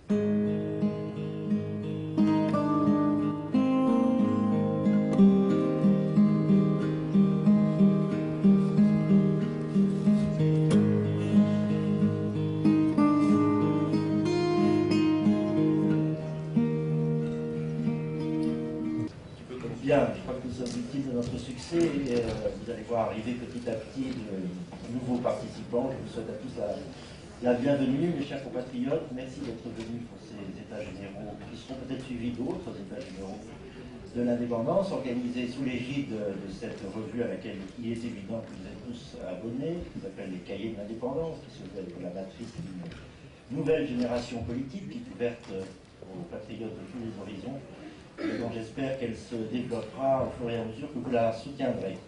Bien, je crois que nous sommes victimes de notre succès. Vous allez voir arriver petit à petit de nouveaux participants. Je vous souhaite à tous la bienvenue, mes chers compatriotes. Merci d'être venus pour ces États généraux qui seront peut-être suivis d'autres États généraux de l'indépendance, organisés sous l'égide de cette revue à laquelle il est évident que vous êtes tous abonnés, qui s'appelle les Cahiers de l'indépendance, qui se veut la matrice d'une nouvelle génération politique qui est ouverte aux patriotes de tous les horizons. Donc j'espère qu'elle se développera au fur et à mesure que vous la soutiendrez.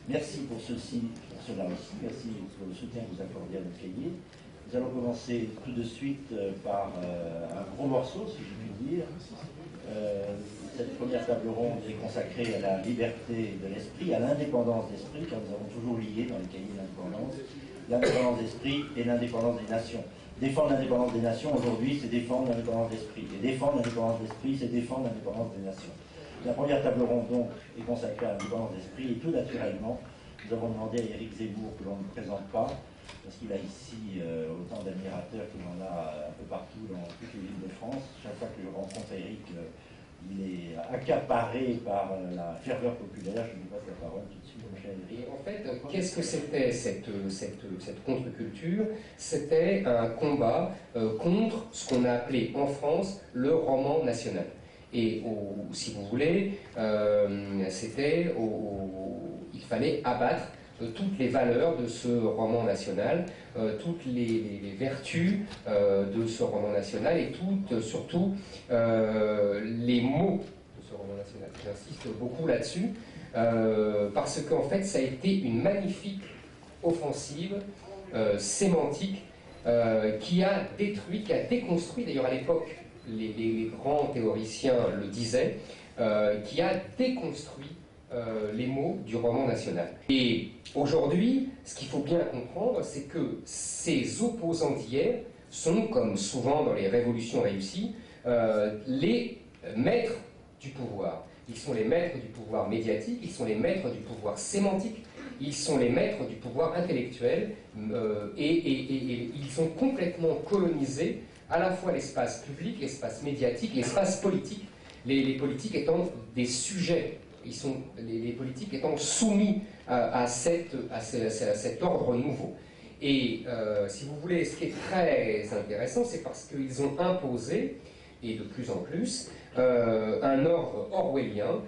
Merci pour cela aussi, merci pour le soutien que vous accordez à notre cahier. Nous allons commencer tout de suite par un gros morceau, si je puis dire. Cette première table ronde est consacrée à la liberté de l'esprit, à l'indépendance d'esprit, car nous avons toujours lié dans les cahiers de l'indépendance d'esprit et l'indépendance des nations. Défendre l'indépendance des nations, aujourd'hui, c'est défendre l'indépendance d'esprit. Et défendre l'indépendance d'esprit, c'est défendre l'indépendance des nations. La première table ronde, donc, est consacrée à l'indépendance d'esprit. Et tout naturellement, nous avons demandé à Éric Zemmour, que l'on ne présente pas, parce qu'il a ici autant d'admirateurs qu'il en a un peu partout dans toutes les villes de France. Chaque fois que je rencontre Éric, il est accaparé par la ferveur populaire. Je lui passe la parole tout de suite, mon cher Éric. Et en fait, qu'est-ce que c'était cette contre-culture? C'était un combat contre ce qu'on a appelé en France le roman national. Et si vous voulez, il fallait abattre toutes les valeurs de ce roman national, toutes les vertus de ce roman national et surtout les mots de ce roman national. J'insiste beaucoup là-dessus, parce qu'en fait, ça a été une magnifique offensive sémantique qui a détruit, qui a déconstruit, d'ailleurs à l'époque, les grands théoriciens le disaient, qui a déconstruit les mots du roman national. Et aujourd'hui, ce qu'il faut bien comprendre, c'est que ces opposants d'hier sont, comme souvent dans les révolutions réussies, les maîtres du pouvoir. Ils sont les maîtres du pouvoir médiatique, ils sont les maîtres du pouvoir sémantique, ils sont les maîtres du pouvoir intellectuel, et ils ont complètement colonisé à la fois l'espace public, l'espace médiatique, l'espace politique, les politiques étant des sujets. Les politiques étant soumis à cet ordre nouveau. Et si vous voulez, ce qui est très intéressant, c'est parce qu'ils ont imposé, et de plus en plus, un ordre orwellien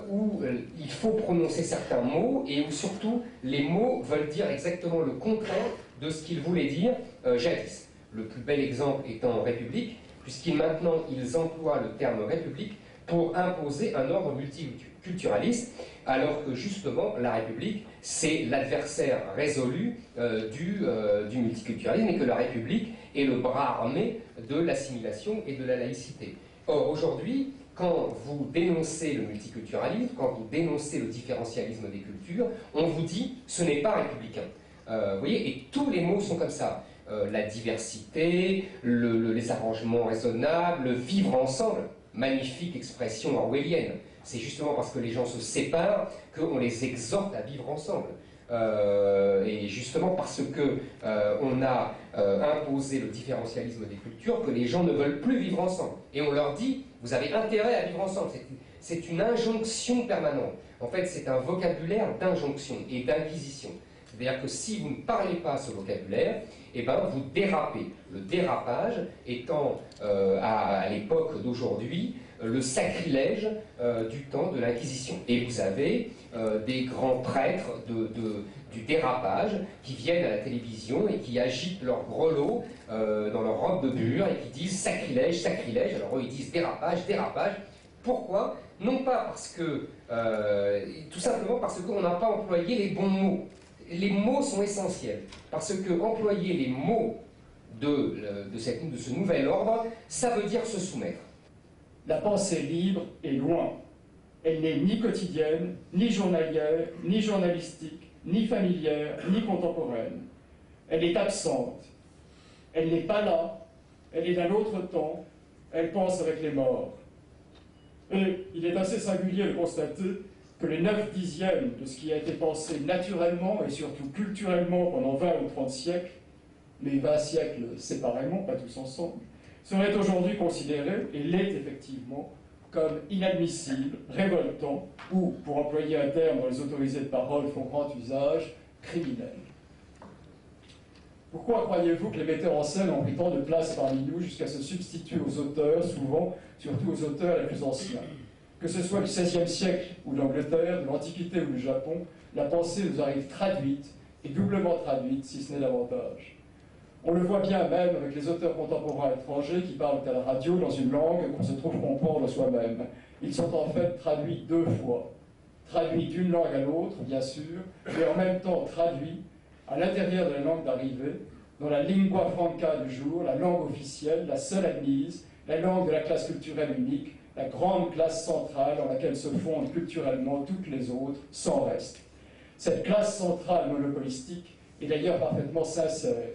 où il faut prononcer certains mots et où surtout les mots veulent dire exactement le contraire de ce qu'ils voulaient dire jadis. Le plus bel exemple étant République, puisqu'ils maintenant ils emploient le terme République pour imposer un ordre multiculturaliste, alors que justement la République c'est l'adversaire résolu du multiculturalisme et que la République est le bras armé de l'assimilation et de la laïcité. Or aujourd'hui, quand vous dénoncez le multiculturalisme, quand vous dénoncez le différentialisme des cultures, on vous dit ce n'est pas républicain. Vous voyez, et tous les mots sont comme ça. La diversité, les arrangements raisonnables, le vivre ensemble. Magnifique expression orwellienne. C'est justement parce que les gens se séparent qu'on les exhorte à vivre ensemble. Et justement parce que on a imposé le différentialisme des cultures que les gens ne veulent plus vivre ensemble. Et on leur dit, vous avez intérêt à vivre ensemble. C'est une injonction permanente. En fait, c'est un vocabulaire d'injonction et d'inquisition. C'est-à-dire que si vous ne parlez pas ce vocabulaire, eh ben, vous dérapez. Le dérapage étant, à l'époque d'aujourd'hui, le sacrilège du temps de l'Inquisition. Et vous avez des grands prêtres du dérapage qui viennent à la télévision et qui agitent leurs grelots dans leur robe de bure et qui disent sacrilège, sacrilège. Alors eux, ils disent dérapage, dérapage. Pourquoi? Non pas parce que... tout simplement parce qu'on n'a pas employé les bons mots. Les mots sont essentiels, parce que employer les mots de ce nouvel ordre, ça veut dire se soumettre. La pensée libre est loin. Elle n'est ni quotidienne, ni journalière, ni journalistique, ni familière, ni contemporaine. Elle est absente. Elle n'est pas là, elle est d'un autre temps, elle pense avec les morts. Et il est assez singulier de constater que les 9/10 de ce qui a été pensé naturellement et surtout culturellement pendant 20 ou 30 siècles, mais 20 siècles séparément, pas tous ensemble, serait aujourd'hui considéré, et l'est effectivement, comme inadmissible, révoltant, ou, pour employer un terme dont les autorisés de parole font grand usage, criminel. Pourquoi croyez-vous que les metteurs en scène ont pris tant de place parmi nous jusqu'à se substituer aux auteurs, souvent, surtout aux auteurs les plus anciens? Que ce soit du XVIe siècle ou de l'Angleterre, de l'Antiquité ou du Japon, la pensée nous arrive traduite, et doublement traduite, si ce n'est davantage. On le voit bien même avec les auteurs contemporains étrangers qui parlent à la radio dans une langue qu'on se trouve comprendre soi-même. Ils sont en fait traduits 2 fois. Traduits d'une langue à l'autre, bien sûr, mais en même temps traduits à l'intérieur de la langue d'arrivée, dans la lingua franca du jour, la langue officielle, la seule admise, la langue de la classe culturelle unique, la grande classe centrale dans laquelle se fondent culturellement toutes les autres, sans reste. Cette classe centrale monopolistique est d'ailleurs parfaitement sincère.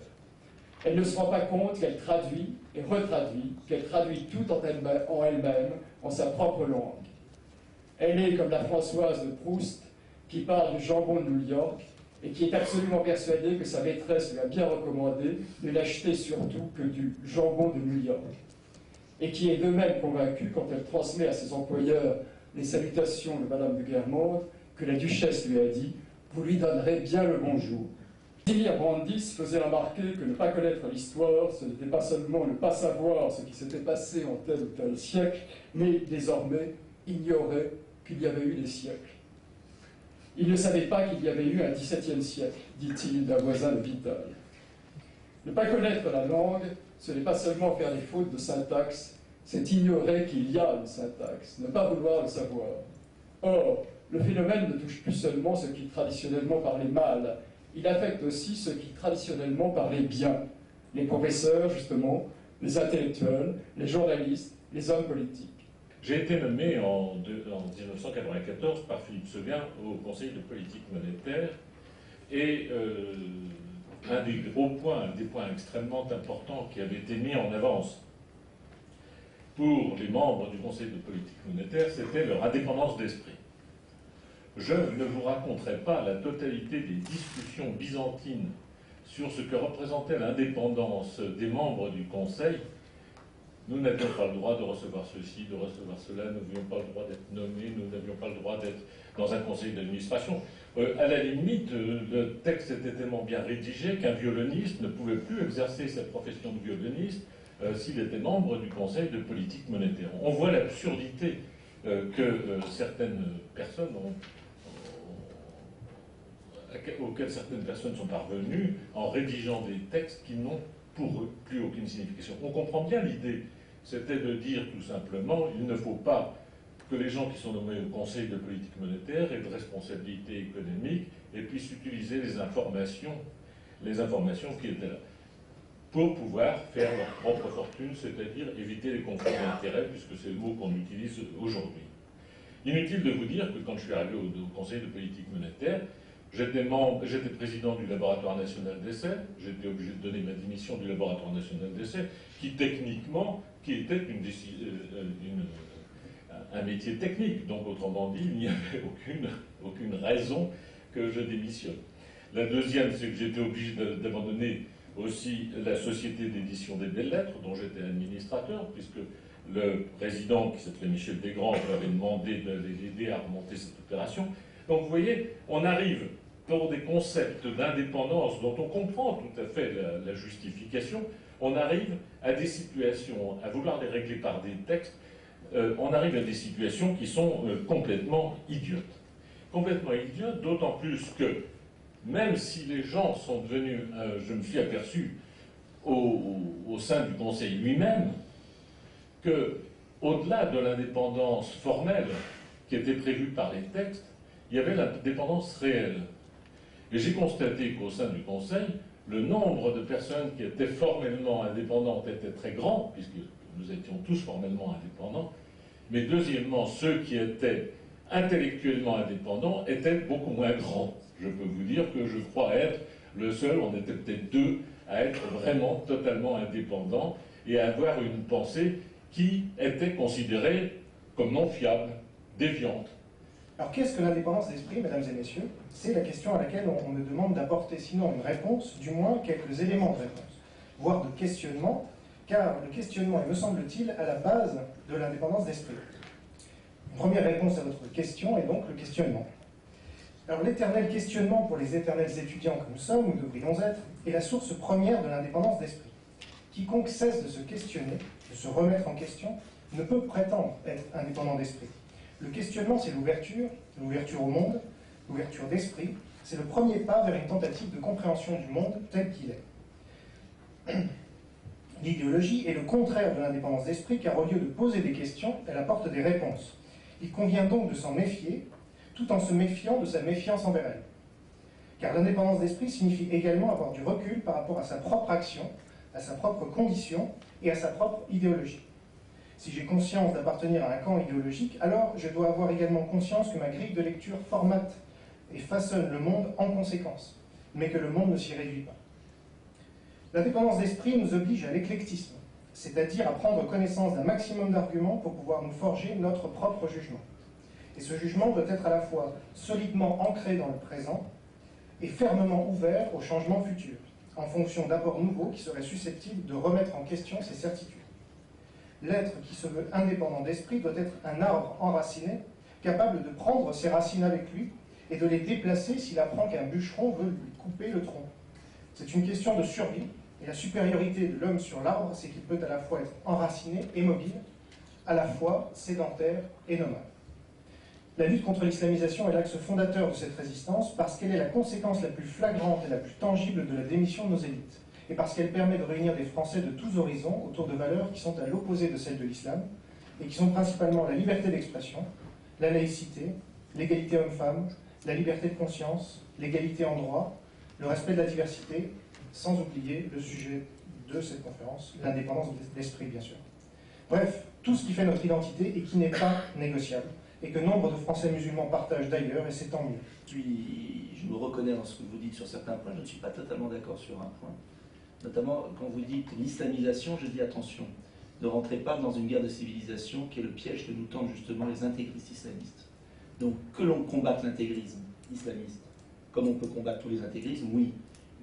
Elle ne se rend pas compte qu'elle traduit et retraduit, qu'elle traduit tout en elle-même, en sa propre langue. Elle est comme la Françoise de Proust, qui parle du jambon de New York, et qui est absolument persuadée que sa maîtresse lui a bien recommandé de n'acheter surtout que du jambon de New York. Et qui est de même convaincue, quand elle transmet à ses employeurs les salutations de Madame de Guermantes, que la duchesse lui a dit « Vous lui donnerez bien le bonjour ». Casimir Brandis faisait remarquer que ne pas connaître l'histoire, ce n'était pas seulement ne pas savoir ce qui s'était passé en tel ou tel siècle, mais désormais ignorer qu'il y avait eu des siècles. Il ne savait pas qu'il y avait eu un XVIIe siècle, dit-il d'un voisin de Vital. Ne pas connaître la langue, ce n'est pas seulement faire des fautes de syntaxe, c'est ignorer qu'il y a une syntaxe, ne pas vouloir le savoir. Or, le phénomène ne touche plus seulement ceux qui traditionnellement parlaient mal, il affecte aussi ceux qui traditionnellement parlaient bien, les professeurs, justement, les intellectuels, les journalistes, les hommes politiques. J'ai été nommé en 1994 par Philippe Seguin au Conseil de politique monétaire et un des gros points, un des points extrêmement importants qui avait été mis en avance pour les membres du Conseil de politique monétaire, c'était leur indépendance d'esprit. Je ne vous raconterai pas la totalité des discussions byzantines sur ce que représentait l'indépendance des membres du Conseil. Nous n'avions pas le droit de recevoir ceci, de recevoir cela, nous n'avions pas le droit d'être nommés, nous n'avions pas le droit d'être dans un conseil d'administration. À la limite, le texte était tellement bien rédigé qu'un violoniste ne pouvait plus exercer sa profession de violoniste s'il était membre du Conseil de politique monétaire. On voit l'absurdité que certaines personnes auxquelles certaines personnes sont parvenues en rédigeant des textes qui n'ont pour eux plus aucune signification. On comprend bien l'idée, c'était de dire tout simplement, il ne faut pas que les gens qui sont nommés au Conseil de politique monétaire aient de responsabilités économiques et puissent utiliser les informations qui étaient là, pour pouvoir faire leur propre fortune, c'est-à-dire éviter les conflits d'intérêts, puisque c'est le mot qu'on utilise aujourd'hui. Inutile de vous dire que quand je suis arrivé au Conseil de politique monétaire, j'étais président du laboratoire national d'essai, j'étais obligé de donner ma démission du laboratoire national d'essai, qui techniquement, qui était un métier technique, donc autrement dit, il n'y avait aucune raison que je démissionne. La deuxième, c'est que j'étais obligé d'abandonner aussi la société d'édition des belles lettres, dont j'étais administrateur, puisque le président, qui s'appelait Michel Desgrands, m'avait demandé de l'aider à remonter cette opération. Donc vous voyez, on arrive pour des concepts d'indépendance dont on comprend tout à fait la justification, on arrive à des situations, à vouloir les régler par des textes, on arrive à des situations qui sont complètement idiotes. Complètement idiotes, d'autant plus que, même si les gens sont devenus, je me suis aperçu au sein du Conseil lui-même, que, au-delà de l'indépendance formelle qui était prévue par les textes, il y avait l'indépendance réelle. Et j'ai constaté qu'au sein du Conseil, le nombre de personnes qui étaient formellement indépendantes était très grand, puisque nous étions tous formellement indépendants, mais deuxièmement, ceux qui étaient intellectuellement indépendants étaient beaucoup moins grands. Je peux vous dire que je crois être le seul, on était peut-être 2, à être vraiment totalement indépendants. et à avoir une pensée qui était considérée comme non fiable, déviante. Alors qu'est-ce que l'indépendance d'esprit, mesdames et messieurs? C'est la question à laquelle on me demande d'apporter sinon une réponse, du moins quelques éléments de réponse, voire de questionnement, car le questionnement est, me semble-t-il, à la base de l'indépendance d'esprit. Une première réponse à votre question est donc le questionnement. Alors l'éternel questionnement pour les éternels étudiants que nous sommes, ou devrions être, est la source première de l'indépendance d'esprit. Quiconque cesse de se questionner, de se remettre en question, ne peut prétendre être indépendant d'esprit. Le questionnement, c'est l'ouverture au monde, l'ouverture d'esprit, c'est le premier pas vers une tentative de compréhension du monde tel qu'il est. L'idéologie est le contraire de l'indépendance d'esprit, car au lieu de poser des questions, elle apporte des réponses. Il convient donc de s'en méfier, tout en se méfiant de sa méfiance envers elle. Car l'indépendance d'esprit signifie également avoir du recul par rapport à sa propre action, à sa propre condition et à sa propre idéologie. Si j'ai conscience d'appartenir à un camp idéologique, alors je dois avoir également conscience que ma grille de lecture formate et façonne le monde en conséquence, mais que le monde ne s'y réduit pas. L'indépendance d'esprit nous oblige à l'éclectisme, c'est-à-dire à prendre connaissance d'un maximum d'arguments pour pouvoir nous forger notre propre jugement. Et ce jugement doit être à la fois solidement ancré dans le présent et fermement ouvert aux changements futurs, en fonction d'apports nouveaux qui seraient susceptibles de remettre en question ces certitudes. L'être qui se veut indépendant d'esprit doit être un arbre enraciné, capable de prendre ses racines avec lui et de les déplacer s'il apprend qu'un bûcheron veut lui couper le tronc. C'est une question de survie, et la supériorité de l'homme sur l'arbre, c'est qu'il peut à la fois être enraciné et mobile, à la fois sédentaire et nomade. La lutte contre l'islamisation est l'axe fondateur de cette résistance parce qu'elle est la conséquence la plus flagrante et la plus tangible de la démission de nos élites, et parce qu'elle permet de réunir des Français de tous horizons autour de valeurs qui sont à l'opposé de celles de l'islam, et qui sont principalement la liberté d'expression, la laïcité, l'égalité homme-femme, la liberté de conscience, l'égalité en droit, le respect de la diversité, sans oublier le sujet de cette conférence, l'indépendance d'esprit, bien sûr. Bref, tout ce qui fait notre identité et qui n'est pas négociable, et que nombre de Français musulmans partagent d'ailleurs, et c'est tant mieux. Je me reconnais dans ce que vous dites sur certains points, je ne suis pas totalement d'accord sur un point. Notamment, quand vous dites l'islamisation, je dis attention, ne rentrez pas dans une guerre de civilisation qui est le piège que nous tendent justement les intégristes islamistes. Donc, que l'on combatte l'intégrisme islamiste, comme on peut combattre tous les intégrismes, oui.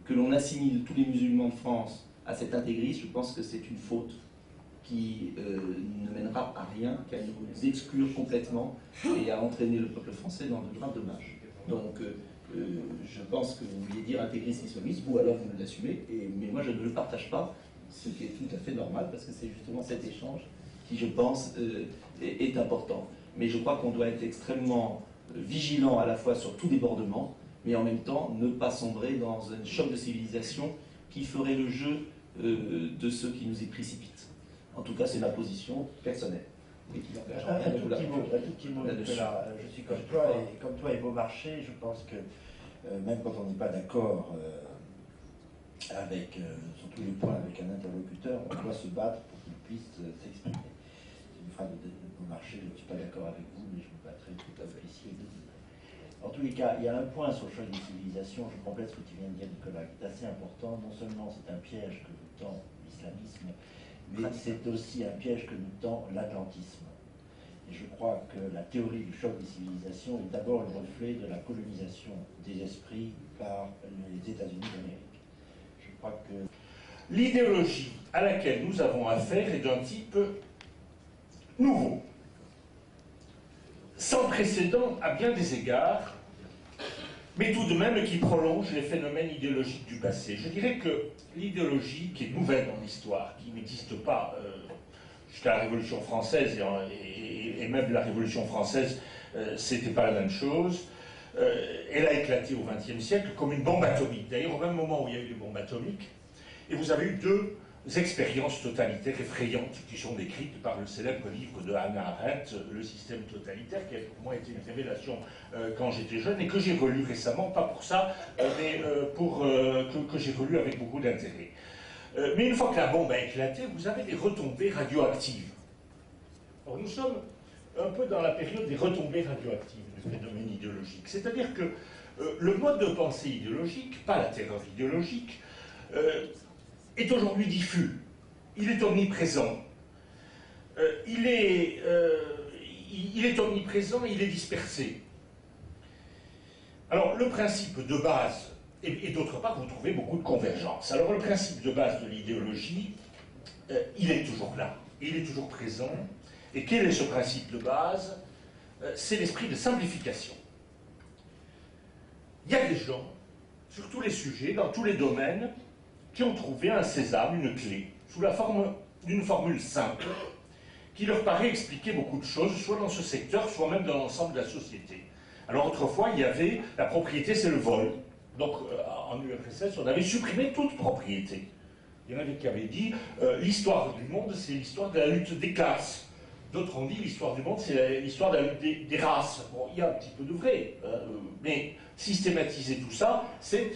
Que l'on assimile tous les musulmans de France à cet intégrisme, je pense que c'est une faute qui ne mènera à rien qu'à nous exclure complètement et à entraîner le peuple français dans de graves dommages. Donc, je pense que vous vouliez dire intégriste islamiste, ou alors vous l'assumez, mais moi je ne le partage pas, ce qui est tout à fait normal, parce que c'est justement cet échange qui, je pense, est important. Mais je crois qu'on doit être extrêmement vigilant à la fois sur tout débordement, mais en même temps ne pas sombrer dans un choc de civilisation qui ferait le jeu de ceux qui nous y précipitent. En tout cas, c'est ma position personnelle. Et qui n'engage rien de tout petit mot, Nicolas. Je suis comme toi et Beaumarchais, je pense que même quand on n'est pas d'accord avec, sur tous les points avec un interlocuteur, on doit se battre pour qu'il puisse s'exprimer. C'est une phrase de Beaumarchais, je ne suis pas d'accord avec vous, mais je me battrai tout à fait ici. En tous les cas, il y a un point sur le choc des civilisations, je complète ce que tu viens de dire, Nicolas, qui est assez important. Non seulement c'est un piège que nous tend l'islamisme, mais c'est aussi un piège que nous tend l'atlantisme. Et je crois que la théorie du choc des civilisations est d'abord le reflet de la colonisation des esprits par les États-Unis d'Amérique. Je crois que l'idéologie à laquelle nous avons affaire est d'un type nouveau, sans précédent à bien des égards, mais tout de même qui prolonge les phénomènes idéologiques du passé. Je dirais que l'idéologie qui est nouvelle dans l'histoire, qui n'existe pas jusqu'à la Révolution française, et même la Révolution française, c'était pas la même chose, elle a éclaté au XXe siècle comme une bombe atomique. D'ailleurs, au même moment où il y a eu les bombes atomiques, et vous avez eu deux expériences totalitaires effrayantes qui sont décrites par le célèbre livre de Hannah Arendt, Le système totalitaire, qui a pour moi été une révélation quand j'étais jeune et que j'ai relu récemment, pas pour ça, mais que j'ai relu avec beaucoup d'intérêt. Mais une fois que la bombe a éclaté, vous avez des retombées radioactives. Alors nous sommes un peu dans la période des retombées radioactives du phénomène idéologique. C'est-à-dire que le mode de pensée idéologique, pas la terreur idéologique, est aujourd'hui diffus. il est omniprésent. Il est omniprésent, il est dispersé. Alors, le principe de base, et d'autre part, vous trouvez beaucoup de convergence. Alors, le principe de base de l'idéologie, il est toujours là, il est toujours présent. Et quel est ce principe de base? C'est l'esprit de simplification. Il y a des gens, sur tous les sujets, dans tous les domaines, qui ont trouvé un sésame, une clé, sous la forme d'une formule simple, qui leur paraît expliquer beaucoup de choses, soit dans ce secteur, soit même dans l'ensemble de la société. Alors autrefois, il y avait la propriété, c'est le vol. Donc en URSS, on avait supprimé toute propriété. Il y en avait qui avaient dit l'histoire du monde, c'est l'histoire de la lutte des classes. D'autres ont dit l'histoire du monde, c'est l'histoire de la lutte des races. Bon, il y a un petit peu de vrai, mais systématiser tout ça, c'est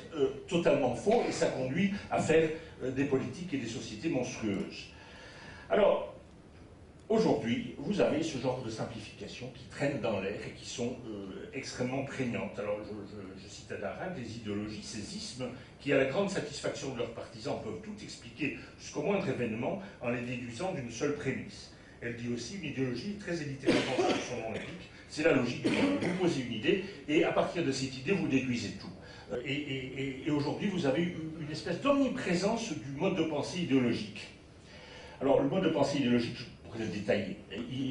totalement faux et ça conduit à faire des politiques et des sociétés monstrueuses. Alors, aujourd'hui, vous avez ce genre de simplifications qui traînent dans l'air et qui sont extrêmement prégnantes. Alors, je cite Hannah Arendt, les idéologies, ces ismes, qui, à la grande satisfaction de leurs partisans, peuvent tout expliquer jusqu'au moindre événement en les déduisant d'une seule prémisse. Elle dit aussi une idéologie très élitéralement comme son nom l'indique, c'est la logique du monde. Vous posez une idée et à partir de cette idée, vous déduisez tout. Et aujourd'hui, vous avez une espèce d'omniprésence du mode de pensée idéologique. Alors, le mode de pensée idéologique, je pourrais le détailler.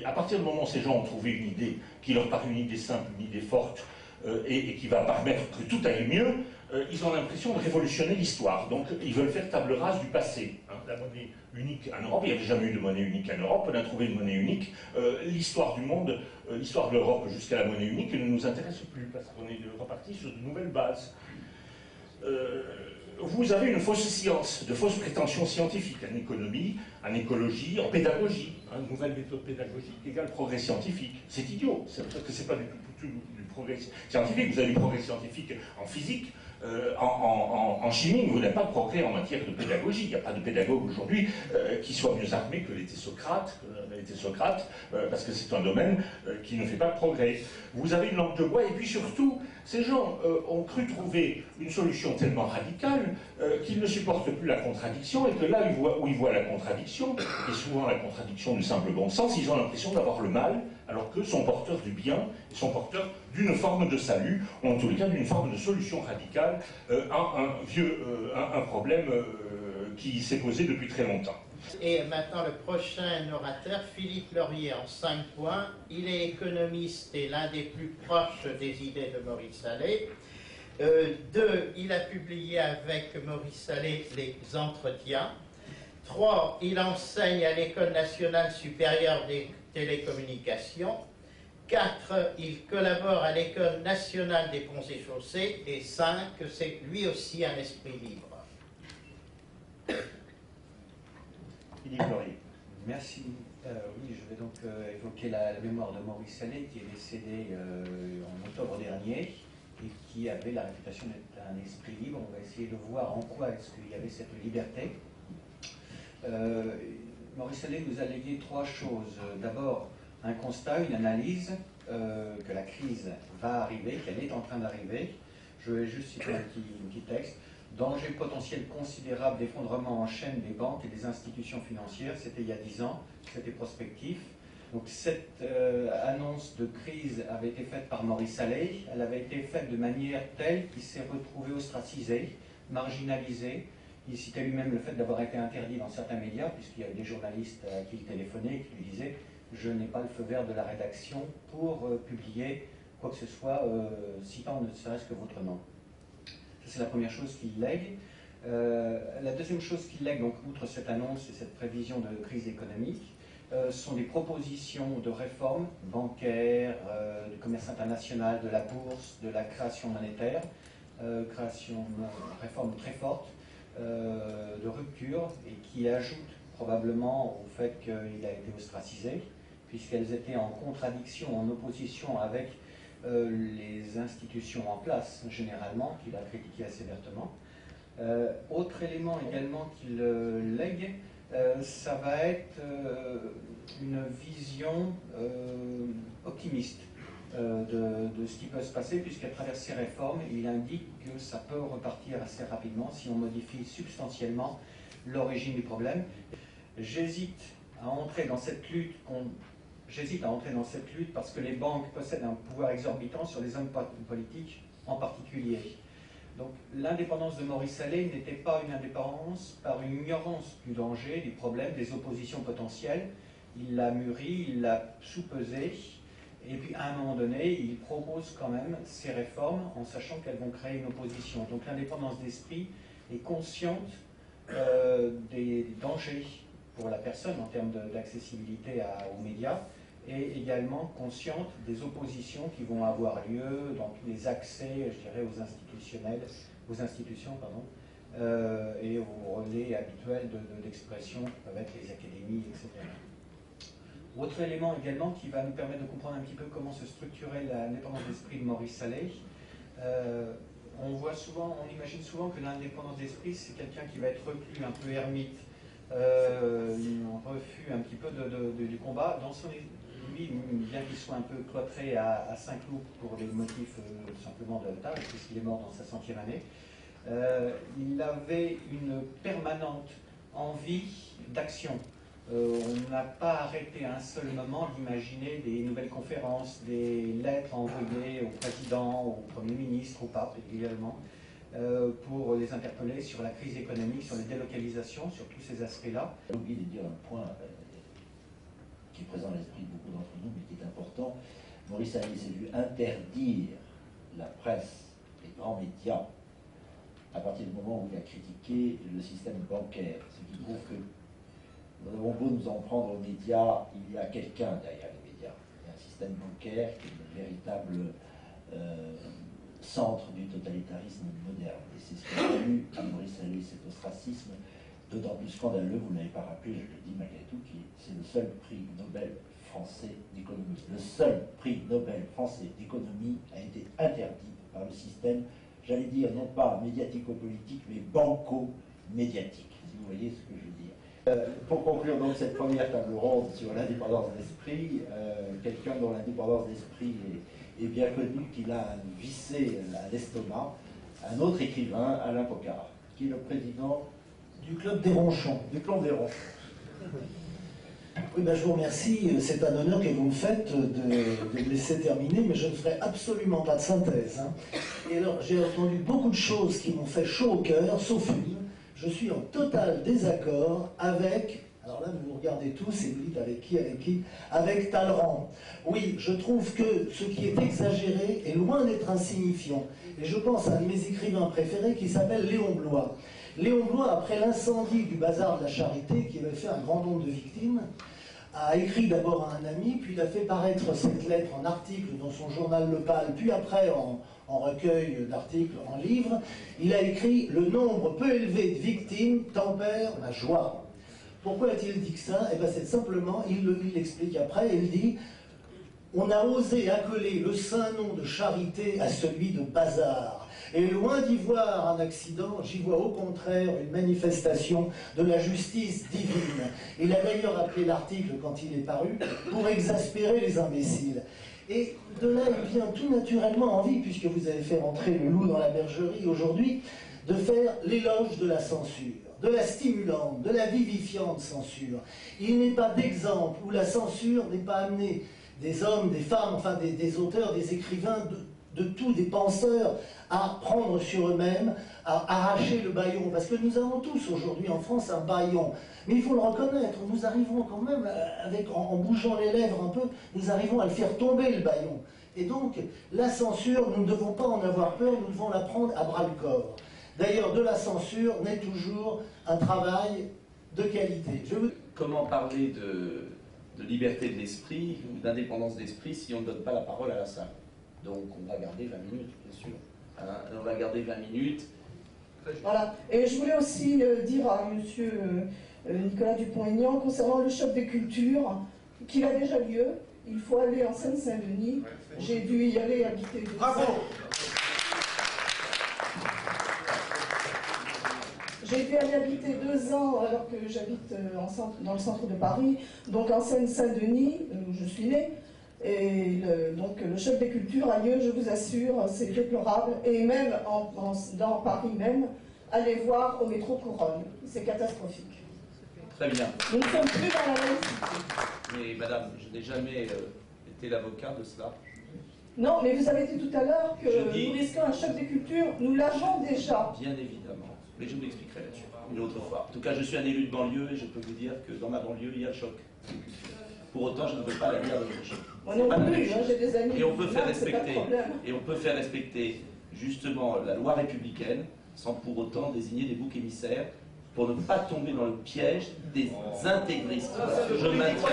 À partir du moment où ces gens ont trouvé une idée qui leur paraît une idée simple, une idée forte, et qui va permettre que tout aille mieux, ils ont l'impression de révolutionner l'histoire. Donc, ils veulent faire table rase du passé. Hein, la monnaie unique en Europe, il n'y avait jamais eu de monnaie unique en Europe, on a trouvé une monnaie unique. L'histoire du monde, l'histoire de l'Europe jusqu'à la monnaie unique ne nous intéresse plus, parce qu'on est reparti sur de nouvelles bases. Vous avez une fausse science, de fausses prétentions scientifiques en économie, en écologie, en pédagogie. Une nouvelle méthode pédagogique égale progrès scientifique. C'est idiot, parce que c'est pas du tout du progrès scientifique. Vous avez du progrès scientifique en physique, en chimie, vous n'avez pas de progrès en matière de pédagogie. Il n'y a pas de pédagogue aujourd'hui qui soit mieux armé que l'était Socrate, parce que c'est un domaine qui ne fait pas de progrès. Vous avez une langue de bois, et puis surtout, ces gens ont cru trouver une solution tellement radicale qu'ils ne supportent plus la contradiction, et que là où ils voient la contradiction, et souvent la contradiction du simple bon sens, ils ont l'impression d'avoir le mal, alors qu'eux sont porteurs du bien, et sont porteurs d'une forme de salut, ou en tous les cas d'une forme de solution radicale à un problème qui s'est posé depuis très longtemps. Et maintenant le prochain orateur, Philippe Laurier, en 5 points. Il est économiste et l'un des plus proches des idées de Maurice Allais. 2, il a publié avec Maurice Allais les Entretiens. 3, il enseigne à l'École nationale supérieure des télécommunications. 4, il collabore à l'École nationale des ponts et chaussées. Et 5, c'est lui aussi un esprit libre. Philippe Laurier. Merci. Oui, je vais donc évoquer la mémoire de Maurice Allais, qui est décédé en octobre dernier et qui avait la réputation d'être un esprit libre. On va essayer de voir en quoi est-ce qu'il y avait cette liberté. Maurice Allais nous a légué 3 choses. D'abord, un constat, une analyse que la crise va arriver, qu'elle est en train d'arriver. Je vais juste citer un petit texte. Danger potentiel considérable d'effondrement en chaîne des banques et des institutions financières, c'était il y a 10 ans, c'était prospectif. Donc cette annonce de crise avait été faite par Maurice Allais, elle avait été faite de manière telle qu'il s'est retrouvé ostracisé, marginalisé. Il citait lui-même le fait d'avoir été interdit dans certains médias, puisqu'il y avait des journalistes à qui il téléphonait et qui lui disaient « je n'ai pas le feu vert de la rédaction pour publier quoi que ce soit citant ne serait-ce que votre nom ». C'est la première chose qu'il lègue. La deuxième chose qu'il lègue, donc, outre cette annonce et cette prévision de crise économique, sont des propositions de réforme bancaire, du commerce international, de la bourse, de la création monétaire, réforme très forte, de rupture, et qui ajoutent probablement au fait qu'il a été ostracisé, puisqu'elles étaient en contradiction, en opposition avec les institutions en place, généralement, qu'il a critiqué assez vertement. Autre élément également qu'il lègue, ça va être une vision optimiste de ce qui peut se passer, puisqu'à travers ces réformes, il indique que ça peut repartir assez rapidement si on modifie substantiellement l'origine du problème. J'hésite à entrer dans cette lutte parce que les banques possèdent un pouvoir exorbitant sur les hommes politiques en particulier. Donc l'indépendance de Maurice Allais n'était pas une indépendance par une ignorance du danger, du problème, des oppositions potentielles. Il l'a mûri, il l'a soupesé, et puis à un moment donné, il propose quand même ces réformes en sachant qu'elles vont créer une opposition. Donc l'indépendance d'esprit est consciente des dangers pour la personne en termes d'accessibilité aux médias, et également consciente des oppositions qui vont avoir lieu dans tous les accès, je dirais, aux institutions, et aux relais habituels d'expression qui peuvent être les académies, etc. Autre élément également qui va nous permettre de comprendre un petit peu comment se structurait l'indépendance d'esprit de Maurice Allais. On imagine souvent que l'indépendance d'esprit, c'est quelqu'un qui va être reclus, un peu ermite, un refus un petit peu du combat. Lui, bien qu'il soit un peu cloîtré à Saint-Cloud pour des motifs simplement de l'État, puisqu'il est mort dans sa 100e année, il avait une permanente envie d'action. On n'a pas arrêté à un seul moment d'imaginer des nouvelles conférences, des lettres envoyées au président, au Premier ministre, au pape également, pour les interpeller sur la crise économique, sur les délocalisations, sur tous ces aspects-là. J'ai oublié de dire un point qui est présent à l'esprit de beaucoup d'entre nous, mais qui est important. Maurice Allais s'est vu interdire la presse, les grands médias, à partir du moment où il a critiqué le système bancaire, ce qui prouve que nous avons beau nous en prendre aux médias, il y a quelqu'un derrière les médias. Il y a un système bancaire qui est le véritable centre du totalitarisme moderne. Et c'est ce qui a eu à Maurice Allais, cet ostracisme, d'autant plus scandaleux, vous ne l'avez pas rappelé, je le dis malgré tout, c'est le seul prix Nobel français d'économie. Le seul prix Nobel français d'économie a été interdit par le système, j'allais dire, non pas médiatico-politique, mais banco-médiatique, si vous voyez ce que je veux dire. Pour conclure donc cette première table ronde sur l'indépendance d'esprit, quelqu'un dont l'indépendance d'esprit est bien connu, qu'il a vissé à l'estomac, un autre écrivain, Alain Pocard, qui est le président du Club des Ronchons. Du Club des Ronchons. Oui, ben, je vous remercie. C'est un honneur que vous me faites de me laisser terminer, mais je ne ferai absolument pas de synthèse. Hein. Et alors, j'ai entendu beaucoup de choses qui m'ont fait chaud au cœur, sauf une. Je suis en total désaccord avec, alors là vous regardez tous et vous dites avec qui, avec Talleyrand. Oui, je trouve que ce qui est exagéré est loin d'être insignifiant. Et je pense à un de mes écrivains préférés qui s'appelle Léon Bloy. Léon Bloy, après l'incendie du bazar de la Charité, qui avait fait un grand nombre de victimes, a écrit d'abord à un ami, puis il a fait paraître cette lettre en article dans son journal local, puis après en recueil d'articles, en livre. Il a écrit « Le nombre peu élevé de victimes tempère ma joie ». Pourquoi a-t-il dit que ça? Eh bien, c'est simplement, il l'explique après, il dit « On a osé accoler le saint nom de charité à celui de bazar. Et loin d'y voir un accident, j'y vois au contraire une manifestation de la justice divine. » Il a d'ailleurs appelé l'article, quand il est paru, pour exaspérer les imbéciles. Et de là, il vient tout naturellement envie, puisque vous avez fait rentrer le loup dans la bergerie aujourd'hui, de faire l'éloge de la censure, de la stimulante, de la vivifiante censure. Il n'est pas d'exemple où la censure n'est pas amenée des hommes, des femmes, enfin des auteurs, des écrivains, de tous, des penseurs, à prendre sur eux-mêmes, à arracher le bâillon. Parce que nous avons tous aujourd'hui en France un bâillon. Mais il faut le reconnaître, nous arrivons quand même, en bougeant les lèvres un peu, nous arrivons à le faire tomber le bâillon. Et donc, la censure, nous ne devons pas en avoir peur, nous devons la prendre à bras-le-corps. D'ailleurs, de la censure naît toujours un travail de qualité. Comment parler de liberté de l'esprit ou d'indépendance d'esprit si on ne donne pas la parole à la salle? Donc on va garder 20 minutes, bien sûr. Hein, on va garder 20 minutes. Voilà. Et je voulais aussi dire à M. Nicolas Dupont-Aignan, concernant le choc des cultures, qu'il a déjà lieu. Il faut aller en Seine-Saint-Denis. J'ai dû y aller habiter 2 ans. Bravo. J'ai dû aller habiter 2 ans alors que j'habite dans le centre de Paris, donc en Seine-Saint-Denis, où je suis née. Et donc le choc des cultures a lieu, je vous assure, c'est déplorable. Et même dans Paris même, allez voir au métro Couronne, c'est catastrophique. Très bien. Nous ne sommes plus dans la laïcité. Mais madame, je n'ai jamais été l'avocat de cela. Non, mais vous avez dit tout à l'heure que dis- nous risquons un choc des cultures. Nous l'avons déjà. Bien évidemment. Mais je vous l'expliquerai là-dessus une autre fois. En tout cas, je suis un élu de banlieue et je peux vous dire que dans ma banlieue, il y a le choc des cultures. Pour autant, je ne veux pas la guerre de religion. Moi non plus, hein, j'ai des amis. Et on peut faire là, c'est pas de respecter, problème. et on peut faire respecter justement la loi républicaine sans pour autant désigner des boucs émissaires pour ne pas tomber dans le piège des intégristes. Voilà, je maintiens.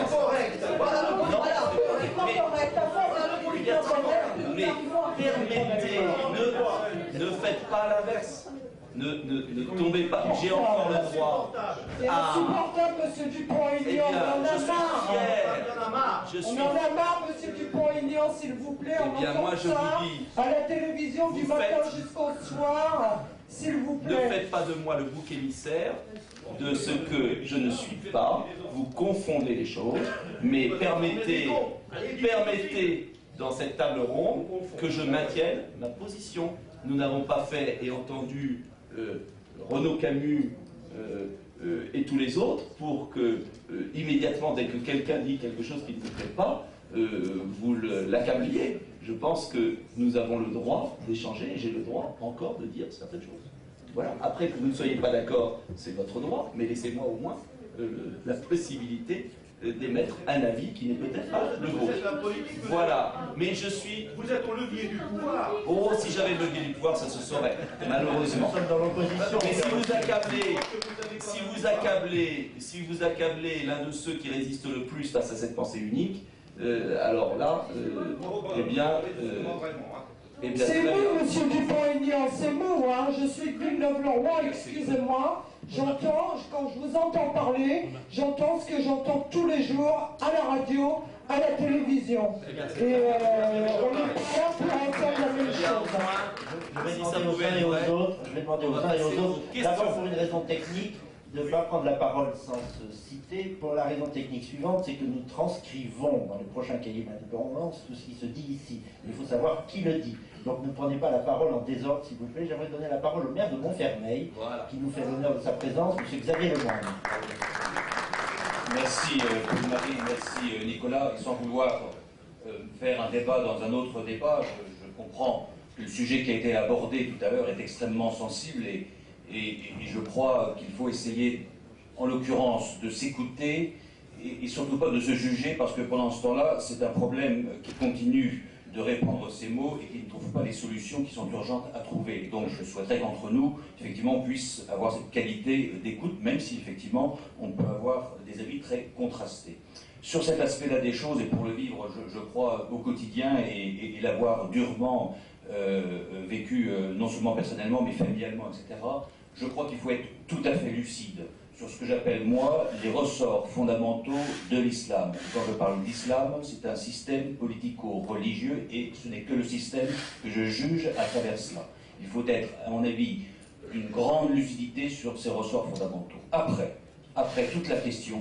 Mais permettez, ne faites pas l'inverse. Ne tombez pas. J'ai encore le droit. C'est insupportable, monsieur Dupont-Aignan. On en a marre. Je suis. On en a marre, monsieur Dupont-Aignan, s'il vous plaît. Eh bien, moi, je vous dis. À la télévision du matin jusqu'au soir, s'il vous plaît. Ne faites pas de moi le bouc émissaire de ce que je ne suis pas. Vous confondez les choses, mais permettez dans cette table ronde que je maintienne ma position. Nous n'avons pas fait et entendu Renaud Camus et tous les autres pour que, immédiatement, dès que quelqu'un dit quelque chose qui ne vous plaît pas, vous l'accabliez. Je pense que nous avons le droit d'échanger et j'ai le droit encore de dire certaines choses. Voilà. Après que vous ne soyez pas d'accord, c'est votre droit, mais laissez-moi au moins la possibilité d'émettre un avis qui n'est peut-être pas le vôtre. Voilà. Mais je suis... Vous êtes au levier du pouvoir. Oh, si j'avais le levier du pouvoir, ça se saurait, malheureusement. Nous sommes dans l'opposition. Mais si vous accablez l'un de ceux qui résistent le plus face à cette pensée unique, alors là, eh bien, c'est mou, monsieur Dupont-Aignan, c'est mou, hein. Je suis de Villeneuve-le-Roi, excusez-moi. J'entends, quand je vous entends parler, j'entends ce que j'entends tous les jours à la radio, à la télévision. Et on est prêts pour entendre la même chose. Je vais demander aux uns et aux autres, d'abord pour une raison technique, de ne pas prendre la parole sans se citer, pour la raison technique suivante, c'est que nous transcrivons dans le prochain cahier d'indépendance tout ce qui se dit ici. Il faut savoir qui le dit. Donc ne prenez pas la parole en désordre, s'il vous plaît. J'aimerais donner la parole au maire de Montfermeil, qui nous fait l'honneur de sa présence, M. Xavier Lemoine. Merci Marie, merci Nicolas. Et sans vouloir faire un débat dans un autre débat, je comprends que le sujet qui a été abordé tout à l'heure est extrêmement sensible et je crois qu'il faut essayer, en l'occurrence, de s'écouter et surtout pas de se juger, parce que pendant ce temps-là, c'est un problème qui continue de répandre ces mots et qui ne trouve pas les solutions qui sont urgentes à trouver. Donc je souhaiterais qu'entre nous, effectivement, on puisse avoir cette qualité d'écoute, même si, effectivement, on peut avoir des avis très contrastés. Sur cet aspect-là des choses, et pour le vivre, je crois, au quotidien et l'avoir durement vécu, non seulement personnellement, mais familialement, etc., je crois qu'il faut être tout à fait lucide sur ce que j'appelle, moi, les ressorts fondamentaux de l'islam. Quand je parle d'islam, c'est un système politico-religieux et ce n'est que le système que je juge à travers cela. Il faut être, à mon avis, une grande lucidité sur ces ressorts fondamentaux. Après toute la question,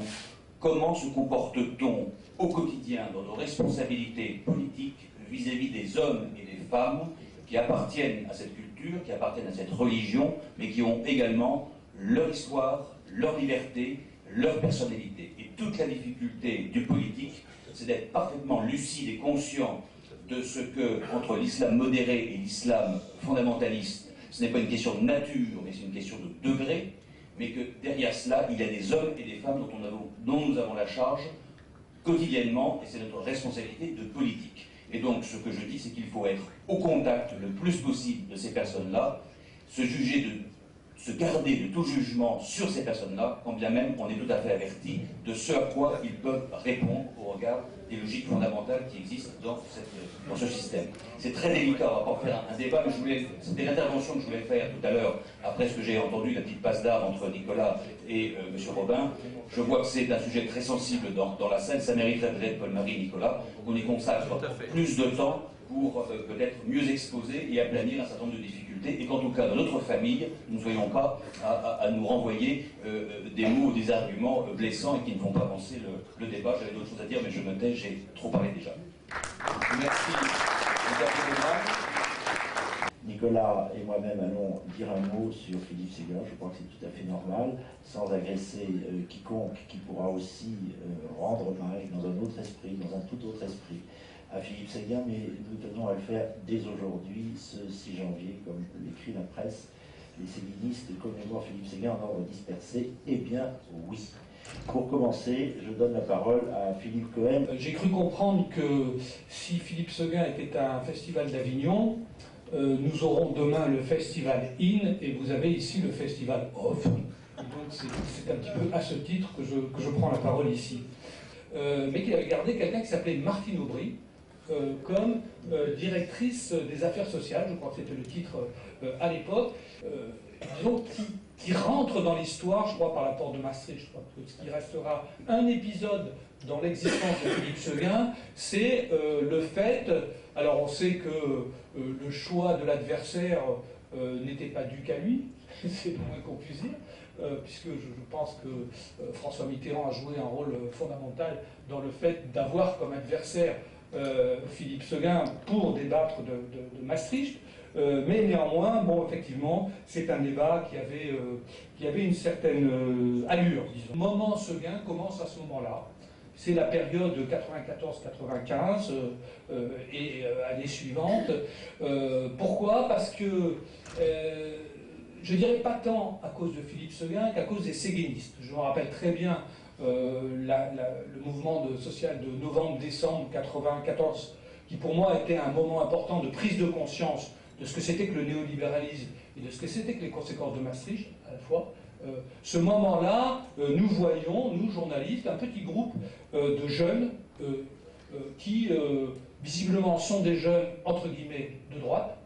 comment se comporte-t-on au quotidien dans nos responsabilités politiques vis-à-vis des hommes et des femmes qui appartiennent à cette culture, qui appartiennent à cette religion, mais qui ont également leur histoire, leur liberté, leur personnalité. Et toute la difficulté du politique, c'est d'être parfaitement lucide et conscient de ce que, entre l'islam modéré et l'islam fondamentaliste, ce n'est pas une question de nature, mais c'est une question de degré, mais que derrière cela, il y a des hommes et des femmes dont nous avons la charge quotidiennement, et c'est notre responsabilité de politique. Et donc, ce que je dis, c'est qu'il faut être au contact le plus possible de ces personnes-là, se garder de tout jugement sur ces personnes-là, quand bien même on est tout à fait averti de ce à quoi ils peuvent répondre au regard des logiques fondamentales qui existent dans ce système. C'est très délicat, on va pas faire un débat, mais c'était l'intervention que je voulais faire tout à l'heure, après ce que j'ai entendu, la petite passe d'armes entre Nicolas et M. Robin. Je vois que c'est un sujet très sensible dans la scène, ça mériterait peut-être, Paul-Marie et Nicolas, qu'on y consacre plus de temps pour peut-être mieux exposer et aplanir un certain nombre de difficultés, et qu'en tout cas, dans notre famille, nous ne soyons pas à nous renvoyer des mots ou des arguments blessants et qui ne font pas avancer le débat. J'avais d'autres choses à dire, mais je me tais, j'ai trop parlé déjà. Merci. Nicolas et moi-même allons dire un mot sur Philippe Séguin. Je crois que c'est tout à fait normal, sans agresser quiconque qui pourra aussi rendre hommage dans un autre esprit, dans un tout autre esprit, à Philippe Séguin, mais nous tenons à le faire dès aujourd'hui, ce 6 janvier, comme l'écrit la presse. Les séguinistes commémorent Philippe Séguin en ordre dispersé. Eh bien, oui. Pour commencer, je donne la parole à Philippe Cohen. J'ai cru comprendre que si Philippe Séguin était un festival d'Avignon, nous aurons demain le festival In et vous avez ici le festival Off. Donc c'est un petit peu à ce titre que je prends la parole ici. Mais qu'il avait gardé quelqu'un qui s'appelait Martine Aubry comme directrice des affaires sociales, je crois que c'était le titre à l'époque, disons, qui rentre dans l'histoire, je crois, par la porte de Maastricht. Je crois que ce qui restera un épisode dans l'existence de Philippe Séguin, c'est le fait, alors on sait que le choix de l'adversaire n'était pas dû qu'à lui, c'est le moins qu'on puisse dire, puisque je pense que François Mitterrand a joué un rôle fondamental dans le fait d'avoir comme adversaire Philippe Séguin pour débattre de Maastricht. Mais néanmoins, bon, effectivement, c'est un débat qui avait une certaine allure, disons. Le moment Séguin commence à ce moment-là. C'est la période 94-95 et année suivante. Pourquoi? Parce que je dirais pas tant à cause de Philippe Séguin qu'à cause des séguinistes. Je me rappelle très bien le mouvement social de novembre-décembre 94, qui pour moi était un moment important de prise de conscience de ce que c'était que le néolibéralisme et de ce que c'était que les conséquences de Maastricht, à la fois. Ce moment-là, nous voyons, nous journalistes, un petit groupe de jeunes qui, visiblement, sont des jeunes, entre guillemets, de droite,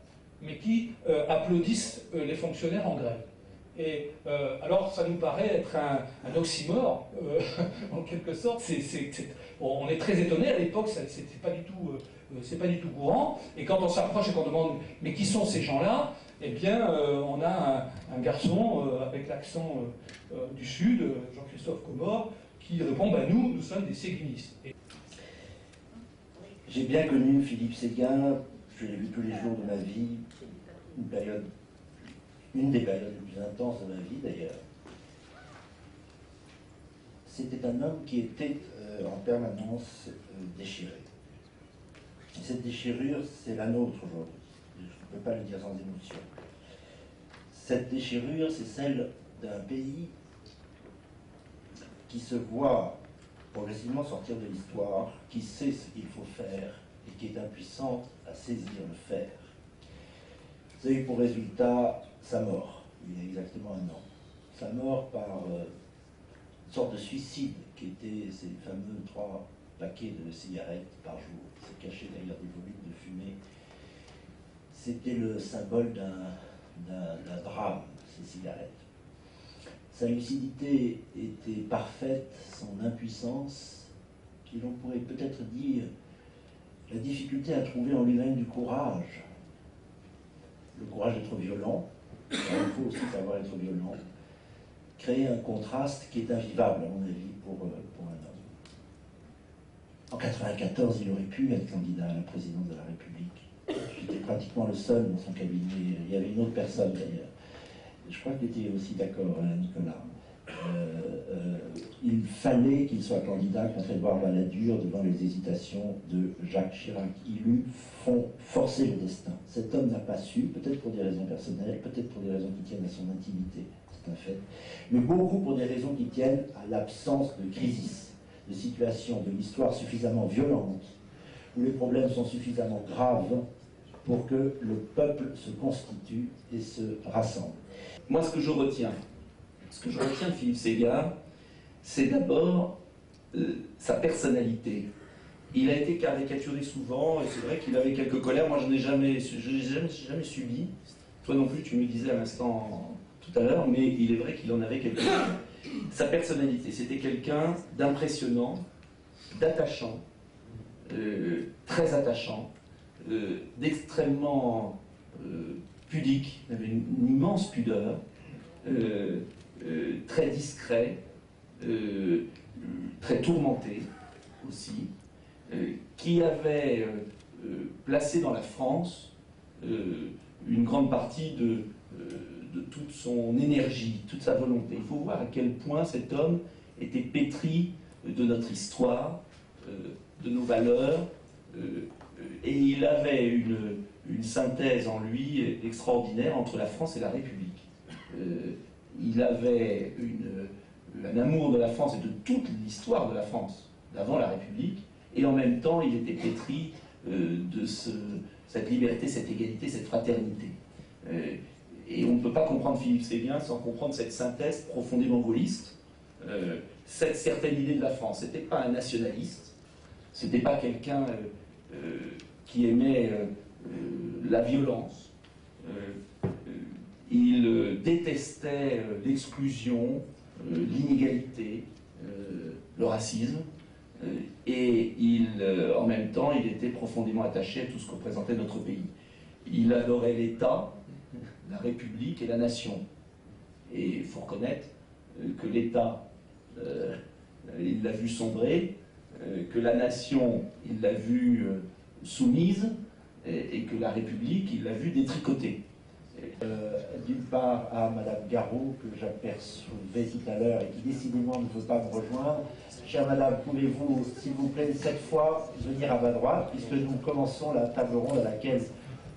mais qui applaudissent les fonctionnaires en grève. Et alors, ça nous paraît être un oxymore, en quelque sorte. On est très étonnés, à l'époque, c'est pas du tout courant. Et quand on s'approche et qu'on demande « mais qui sont ces gens-là ?» Eh bien, on a un garçon avec l'accent du Sud, Jean-Christophe Comor, qui répond « nous sommes des séguinistes ». J'ai bien connu Philippe Séguin, je l'ai vu tous les jours de ma vie, une des périodes les plus intenses de ma vie d'ailleurs. C'était un homme qui était en permanence déchiré. Et cette déchirure, c'est la nôtre aujourd'hui. Je ne peux pas le dire sans émotion. Cette déchirure, c'est celle d'un pays qui se voit progressivement sortir de l'histoire, qui sait ce qu'il faut faire et qui est impuissant à saisir le faire. Ça a eu pour résultat sa mort, il y a exactement un an. Sa mort par une sorte de suicide qui était ces fameux 3 paquets de cigarettes par jour. C'est caché derrière des volumes de fumée. C'était le symbole d'un drame, ces cigarettes. Sa lucidité était parfaite, son impuissance, et l'on pourrait peut-être dire la difficulté à trouver en lui-même du courage. Le courage d'être violent, il faut aussi savoir être violent, créer un contraste qui est invivable, à mon avis, pour un homme. En 1994, il aurait pu être candidat à la présidence de la République. J'étais pratiquement le seul dans son cabinet. Il y avait une autre personne d'ailleurs. Je crois qu'il était aussi d'accord, Nicolas. Il fallait qu'il soit candidat contre Édouard Balladur devant les hésitations de Jacques Chirac. Il lui forcé le destin. Cet homme n'a pas su, peut-être pour des raisons personnelles, peut-être pour des raisons qui tiennent à son intimité, c'est un fait, mais beaucoup pour des raisons qui tiennent à l'absence de crise, de situation, de l'histoire suffisamment violente, où les problèmes sont suffisamment graves pour que le peuple se constitue et se rassemble. Moi, ce que je retiens de Philippe Séguin, c'est d'abord sa personnalité. Il a été caricaturé souvent, et c'est vrai qu'il avait quelques colères. Moi, je n'ai jamais subi. Toi non plus, tu me le disais à l'instant tout à l'heure, mais il est vrai qu'il en avait quelques-unes. Sa personnalité, c'était quelqu'un d'impressionnant, d'attachant, très attachant, d'extrêmement pudique, il avait une immense pudeur, très discret, très tourmenté aussi, qui avait placé dans la France une grande partie de toute son énergie, toute sa volonté. Il faut voir à quel point cet homme était pétri de notre histoire, de nos valeurs, et il avait une synthèse en lui extraordinaire entre la France et la République. Il avait un amour de la France et de toute l'histoire de la France, d'avant la République, et en même temps il était pétri de cette liberté, cette égalité, cette fraternité. Et on ne peut pas comprendre Philippe Séguin sans comprendre cette synthèse profondément gaulliste, cette certaine idée de la France. Ce n'était pas un nationaliste, ce n'était pas quelqu'un qui aimait la violence. Il détestait l'exclusion, l'inégalité, le racisme, et en même temps, il était profondément attaché à tout ce que représentait notre pays. Il adorait l'État, la République et la nation. Et il faut reconnaître que l'État, il l'a vu sombrer, que la nation, il l'a vu soumise, et que la République, il l'a vu détricoter. D'une part à Madame Garot, que j'apercevais tout à l'heure et qui décidément ne veut pas me rejoindre. Chère Madame, pouvez-vous, s'il vous plaît, cette fois venir à ma droite, puisque nous commençons la table ronde à laquelle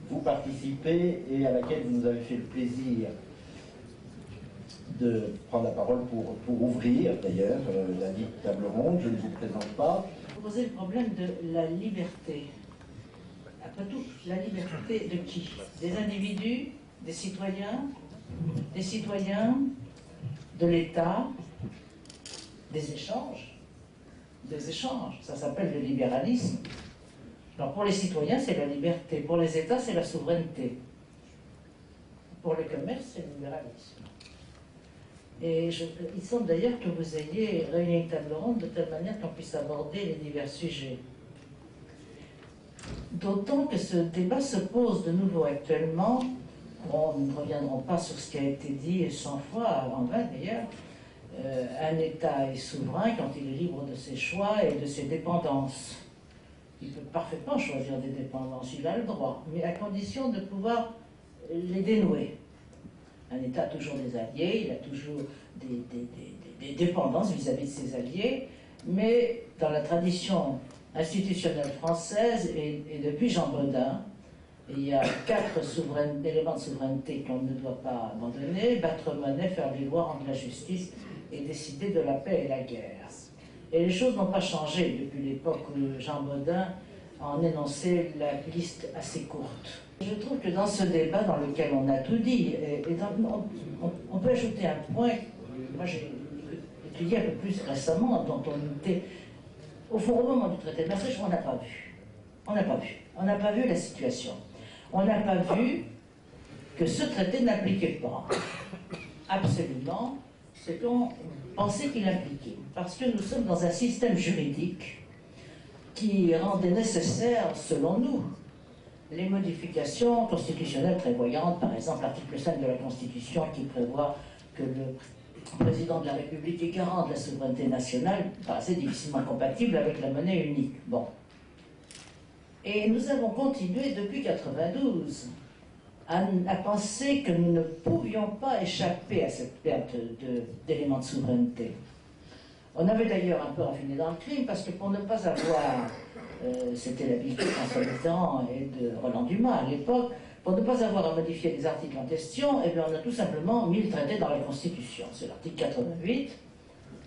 vous participez et à laquelle vous nous avez fait le plaisir de prendre la parole pour ouvrir, d'ailleurs, la dite table ronde. Je ne vous présente pas. Vous posez le problème de la liberté. Après tout, la liberté de qui? Des individus, des citoyens, de l'État, des échanges. Ça s'appelle le libéralisme. Alors pour les citoyens, c'est la liberté. Pour les États, c'est la souveraineté. Pour le commerce, c'est le libéralisme. Et il semble d'ailleurs que vous ayez réuni une table ronde de telle manière qu'on puisse aborder les divers sujets. D'autant que ce débat se pose de nouveau actuellement. Bon, nous ne reviendrons pas sur ce qui a été dit 100 fois, en vain d'ailleurs. Un État est souverain quand il est libre de ses choix et de ses dépendances. Il peut parfaitement choisir des dépendances, il a le droit, mais à condition de pouvoir les dénouer. Un État a toujours des alliés, il a toujours des dépendances vis-à-vis de ses alliés, mais dans la tradition institutionnelle française, et depuis Jean Bodin, il y a 4 éléments de souveraineté qu'on ne doit pas abandonner: battre monnaie, faire des lois, rendre la justice et décider de la paix et la guerre. Et les choses n'ont pas changé depuis l'époque où Jean Bodin en énonçait la liste assez courte. Je trouve que dans ce débat dans lequel on a tout dit, on peut ajouter un point, moi j'ai étudié un peu plus récemment, dont on était, au fond, au moment du traité de Maastricht, on n'a pas vu. On n'a pas vu la situation. On n'a pas vu que ce traité n'appliquait pas absolument ce qu'on pensait qu'il impliquait. Parce que nous sommes dans un système juridique qui rendait nécessaire, selon nous, les modifications constitutionnelles prévoyantes, par exemple l'article 5 de la Constitution qui prévoit que le président de la République est garant de la souveraineté nationale, paraissait difficilement compatible avec la monnaie unique. Bon. Et nous avons continué depuis 1992 à penser que nous ne pouvions pas échapper à cette perte d'éléments de souveraineté. On avait d'ailleurs un peu raffiné dans le crime, parce que pour ne pas avoir, c'était l'habileté de François Mitterrand et de Roland Dumas à l'époque, pour ne pas avoir à modifier les articles en question, eh bien on a tout simplement mis le traité dans la Constitution. C'est l'article 88.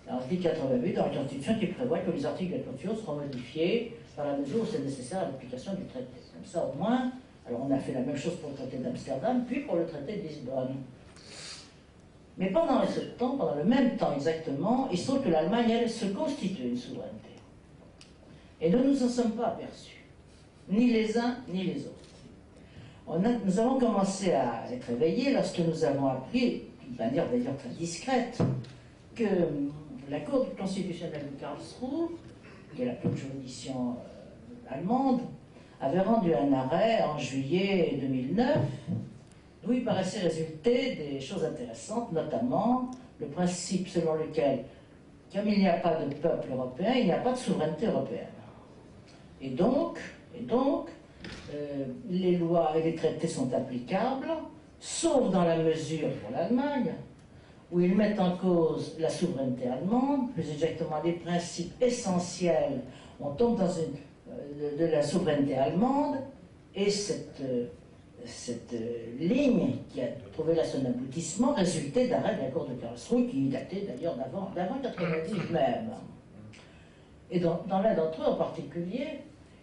L'article 88 dans la Constitution qui prévoit que les articles de la Constitution seront modifiés dans la mesure où c'est nécessaire à l'application du traité. Comme ça, au moins, alors on a fait la même chose pour le traité d'Amsterdam, puis pour le traité de Lisbonne. Mais pendant le même temps exactement, il se trouve que l'Allemagne, elle, se constitue une souveraineté. Et nous ne nous en sommes pas aperçus, ni les uns ni les autres. Nous avons commencé à être éveillés lorsque nous avons appris, d'une manière d'ailleurs très discrète, que la Cour constitutionnelle de Karlsruhe, qui est la plus haute juridiction allemande, avait rendu un arrêt en juillet 2009, où il paraissait résulter des choses intéressantes, notamment le principe selon lequel, comme il n'y a pas de peuple européen, il n'y a pas de souveraineté européenne. Et donc les lois et les traités sont applicables, sauf dans la mesure pour l'Allemagne, où ils mettent en cause la souveraineté allemande, plus exactement les principes essentiels. On tombe dans de la souveraineté allemande, et cette ligne qui a trouvé là son aboutissement résultait d'un arrêt de la Cour de Karlsruhe qui datait d'ailleurs d'avant 90 même. Et dans l'un d'entre eux en particulier,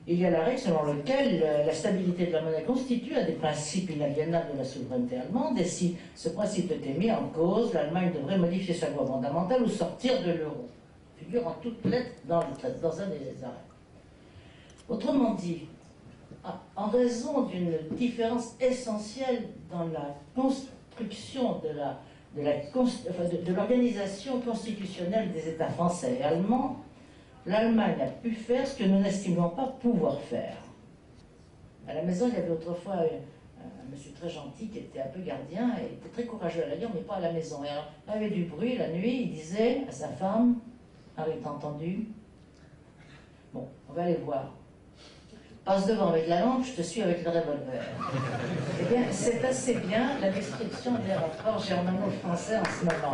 il y a la règle selon laquelle la stabilité de la monnaie constitue un des principes inaliénables de la souveraineté allemande, et si ce principe était mis en cause, l'Allemagne devrait modifier sa loi fondamentale ou sortir de l'euro. Figure en toutes lettres dans un des arrêts. Autrement dit, en raison d'une différence essentielle dans la construction de l'organisation constitutionnelle des États français et allemands, l'Allemagne a pu faire ce que nous n'estimions pas pouvoir faire. À la maison, il y avait autrefois un monsieur très gentil qui était un peu gardien et était très courageux à la guerre, mais pas à la maison. Et alors, il y avait du bruit la nuit, il disait à sa femme, « Harry, t'as entendu? Bon, on va aller voir. Passe devant avec la lampe, je te suis avec le revolver. » Eh bien, c'est assez bien la description des rapports germano-français en ce moment.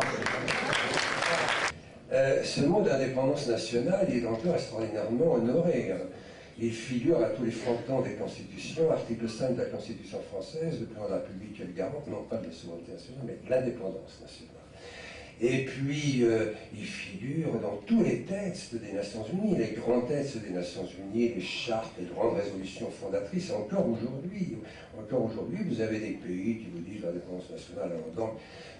Ce mot d'indépendance nationale, il est encore extraordinairement honoré. Il figure à tous les frontons des constitutions, article 5 de la Constitution française, le président de la République est le garant, non pas de la souveraineté nationale, mais de l'indépendance nationale. Et puis, il figure dans tous les textes des Nations Unies, les grands textes des Nations Unies, les chartes, les grandes résolutions fondatrices, encore aujourd'hui. Encore aujourd'hui, vous avez des pays qui vous disent l'indépendance nationale. Alors,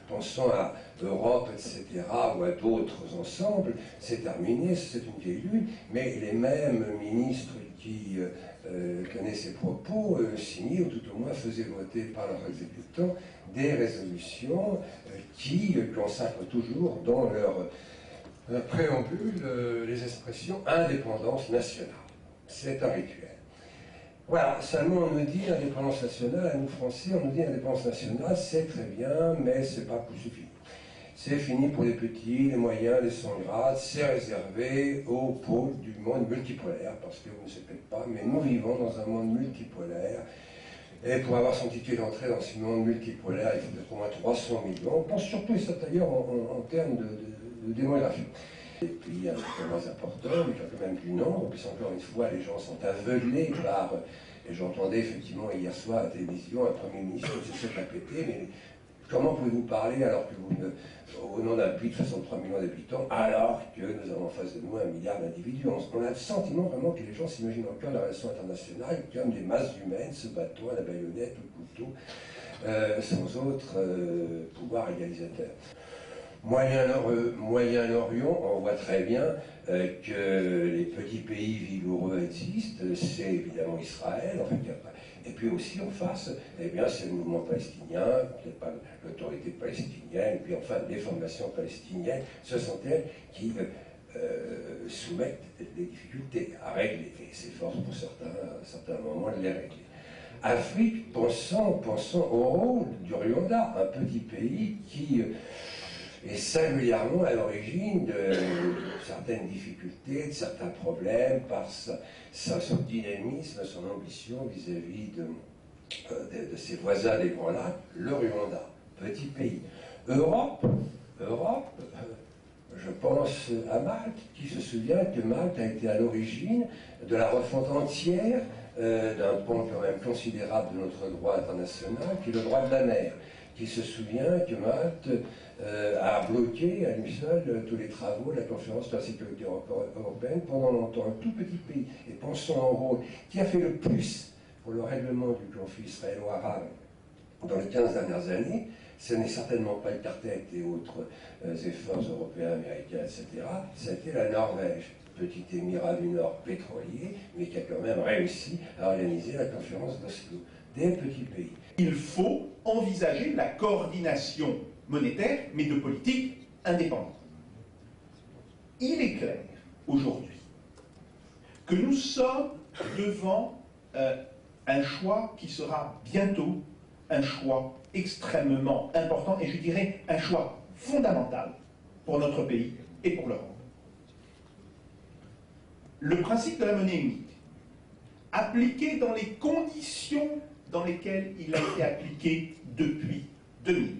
pensons à Europe, etc., ou à d'autres ensembles, c'est terminé, c'est une vieille lune, mais les mêmes ministres qui tenaient ces propos signaient, ou tout au moins faisaient voter par leurs exécutants, des résolutions qui consacrent toujours dans leur préambule les expressions indépendance nationale. C'est un rituel. Voilà, seulement on nous dit indépendance nationale, à nous Français, on nous dit indépendance nationale, c'est très bien, mais c'est pas plus suffisant. C'est fini pour les petits, les moyens, les sans grades, c'est réservé aux pôles du monde multipolaire, parce que vous ne savez peut-être pas, mais nous vivons dans un monde multipolaire, et pour avoir son ticket d'entrée dans ce monde multipolaire, il faut peut-être au moins 300 millions. On pense surtout, et ça d'ailleurs, en termes de démographie. Et puis, un peu moins important, mais quand même du nombre, puis encore une fois, les gens sont aveuglés par... Et j'entendais effectivement hier soir à la télévision un Premier ministre qui se fait répéter, mais comment pouvez-vous parler alors que vous, au nom d'un pays de 63 millions d'habitants, alors que nous avons en face de nous 1 milliard d'individus? On a le sentiment vraiment que les gens s'imaginent encore la relation internationale comme des masses humaines se battant à la baïonnette ou au couteau, sans autre pouvoir égalisateur. Moyen-Orient, on voit très bien que les petits pays vigoureux existent, c'est évidemment Israël, enfin, et puis aussi en face, eh bien, c'est le mouvement palestinien, peut-être pas l'autorité palestinienne, et puis enfin les formations palestiniennes, ce sont elles qui soumettent les difficultés à régler, et s'efforcent pour certains moments de les régler. Afrique, pensons au rôle du Rwanda, un petit pays qui est singulièrement à l'origine de certaines difficultés, de certains problèmes, par son dynamisme, son ambition vis-à-vis de ses voisins des Grands Lacs, le Rwanda, petit pays. Europe, je pense à Malte, qui se souvient que Malte a été à l'origine de la refonte entière d'un pan quand même considérable de notre droit international, qui est le droit de la mer, qui se souvient que Malte a bloqué à lui seul tous les travaux de la conférence sur la sécurité européenne pendant longtemps. Un tout petit pays, et pensons au rôle qui a fait le plus pour le règlement du conflit israélo-arabe dans les 15 dernières années. Ce n'est certainement pas le quartet et autres efforts européens, américains, etc. C'était la Norvège, petit émirat du Nord pétrolier, mais qui a quand même réussi à organiser la conférence d'Oslo. Des petits pays. Il faut envisager la coordination monétaire, mais de politique indépendante. Il est clair, aujourd'hui, que nous sommes devant un choix qui sera bientôt un choix extrêmement important, et je dirais un choix fondamental pour notre pays et pour l'Europe. Le principe de la monnaie unique appliqué dans les conditions dans lesquelles il a été appliqué depuis 2000,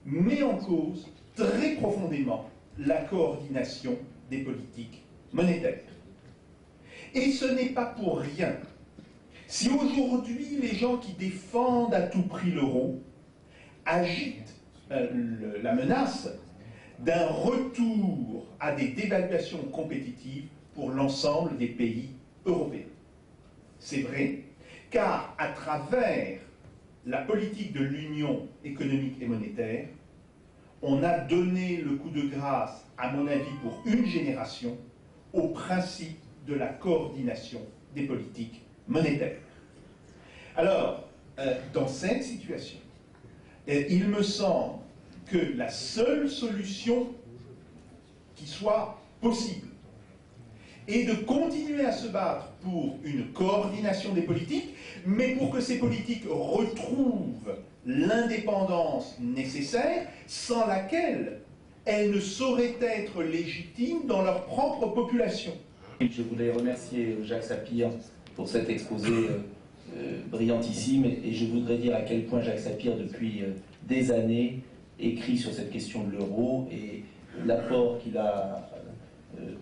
met en cause très profondément la coordination des politiques monétaires. Et ce n'est pas pour rien si aujourd'hui les gens qui défendent à tout prix l'euro agitent la menace d'un retour à des dévaluations compétitives pour l'ensemble des pays européens. C'est vrai, car à travers la politique de l'union économique et monétaire, on a donné le coup de grâce, à mon avis, pour une génération, au principe de la coordination des politiques monétaires. Alors, dans cette situation, il me semble que la seule solution qui soit possible est de continuer à se battre pour une coordination des politiques, mais pour que ces politiques retrouvent l'indépendance nécessaire, sans laquelle elles ne sauraient être légitimes dans leur propre population. Je voulais remercier Jacques Sapir pour cet exposé brillantissime, et je voudrais dire à quel point Jacques Sapir, depuis des années, écrit sur cette question de l'euro, et l'apport qu'il a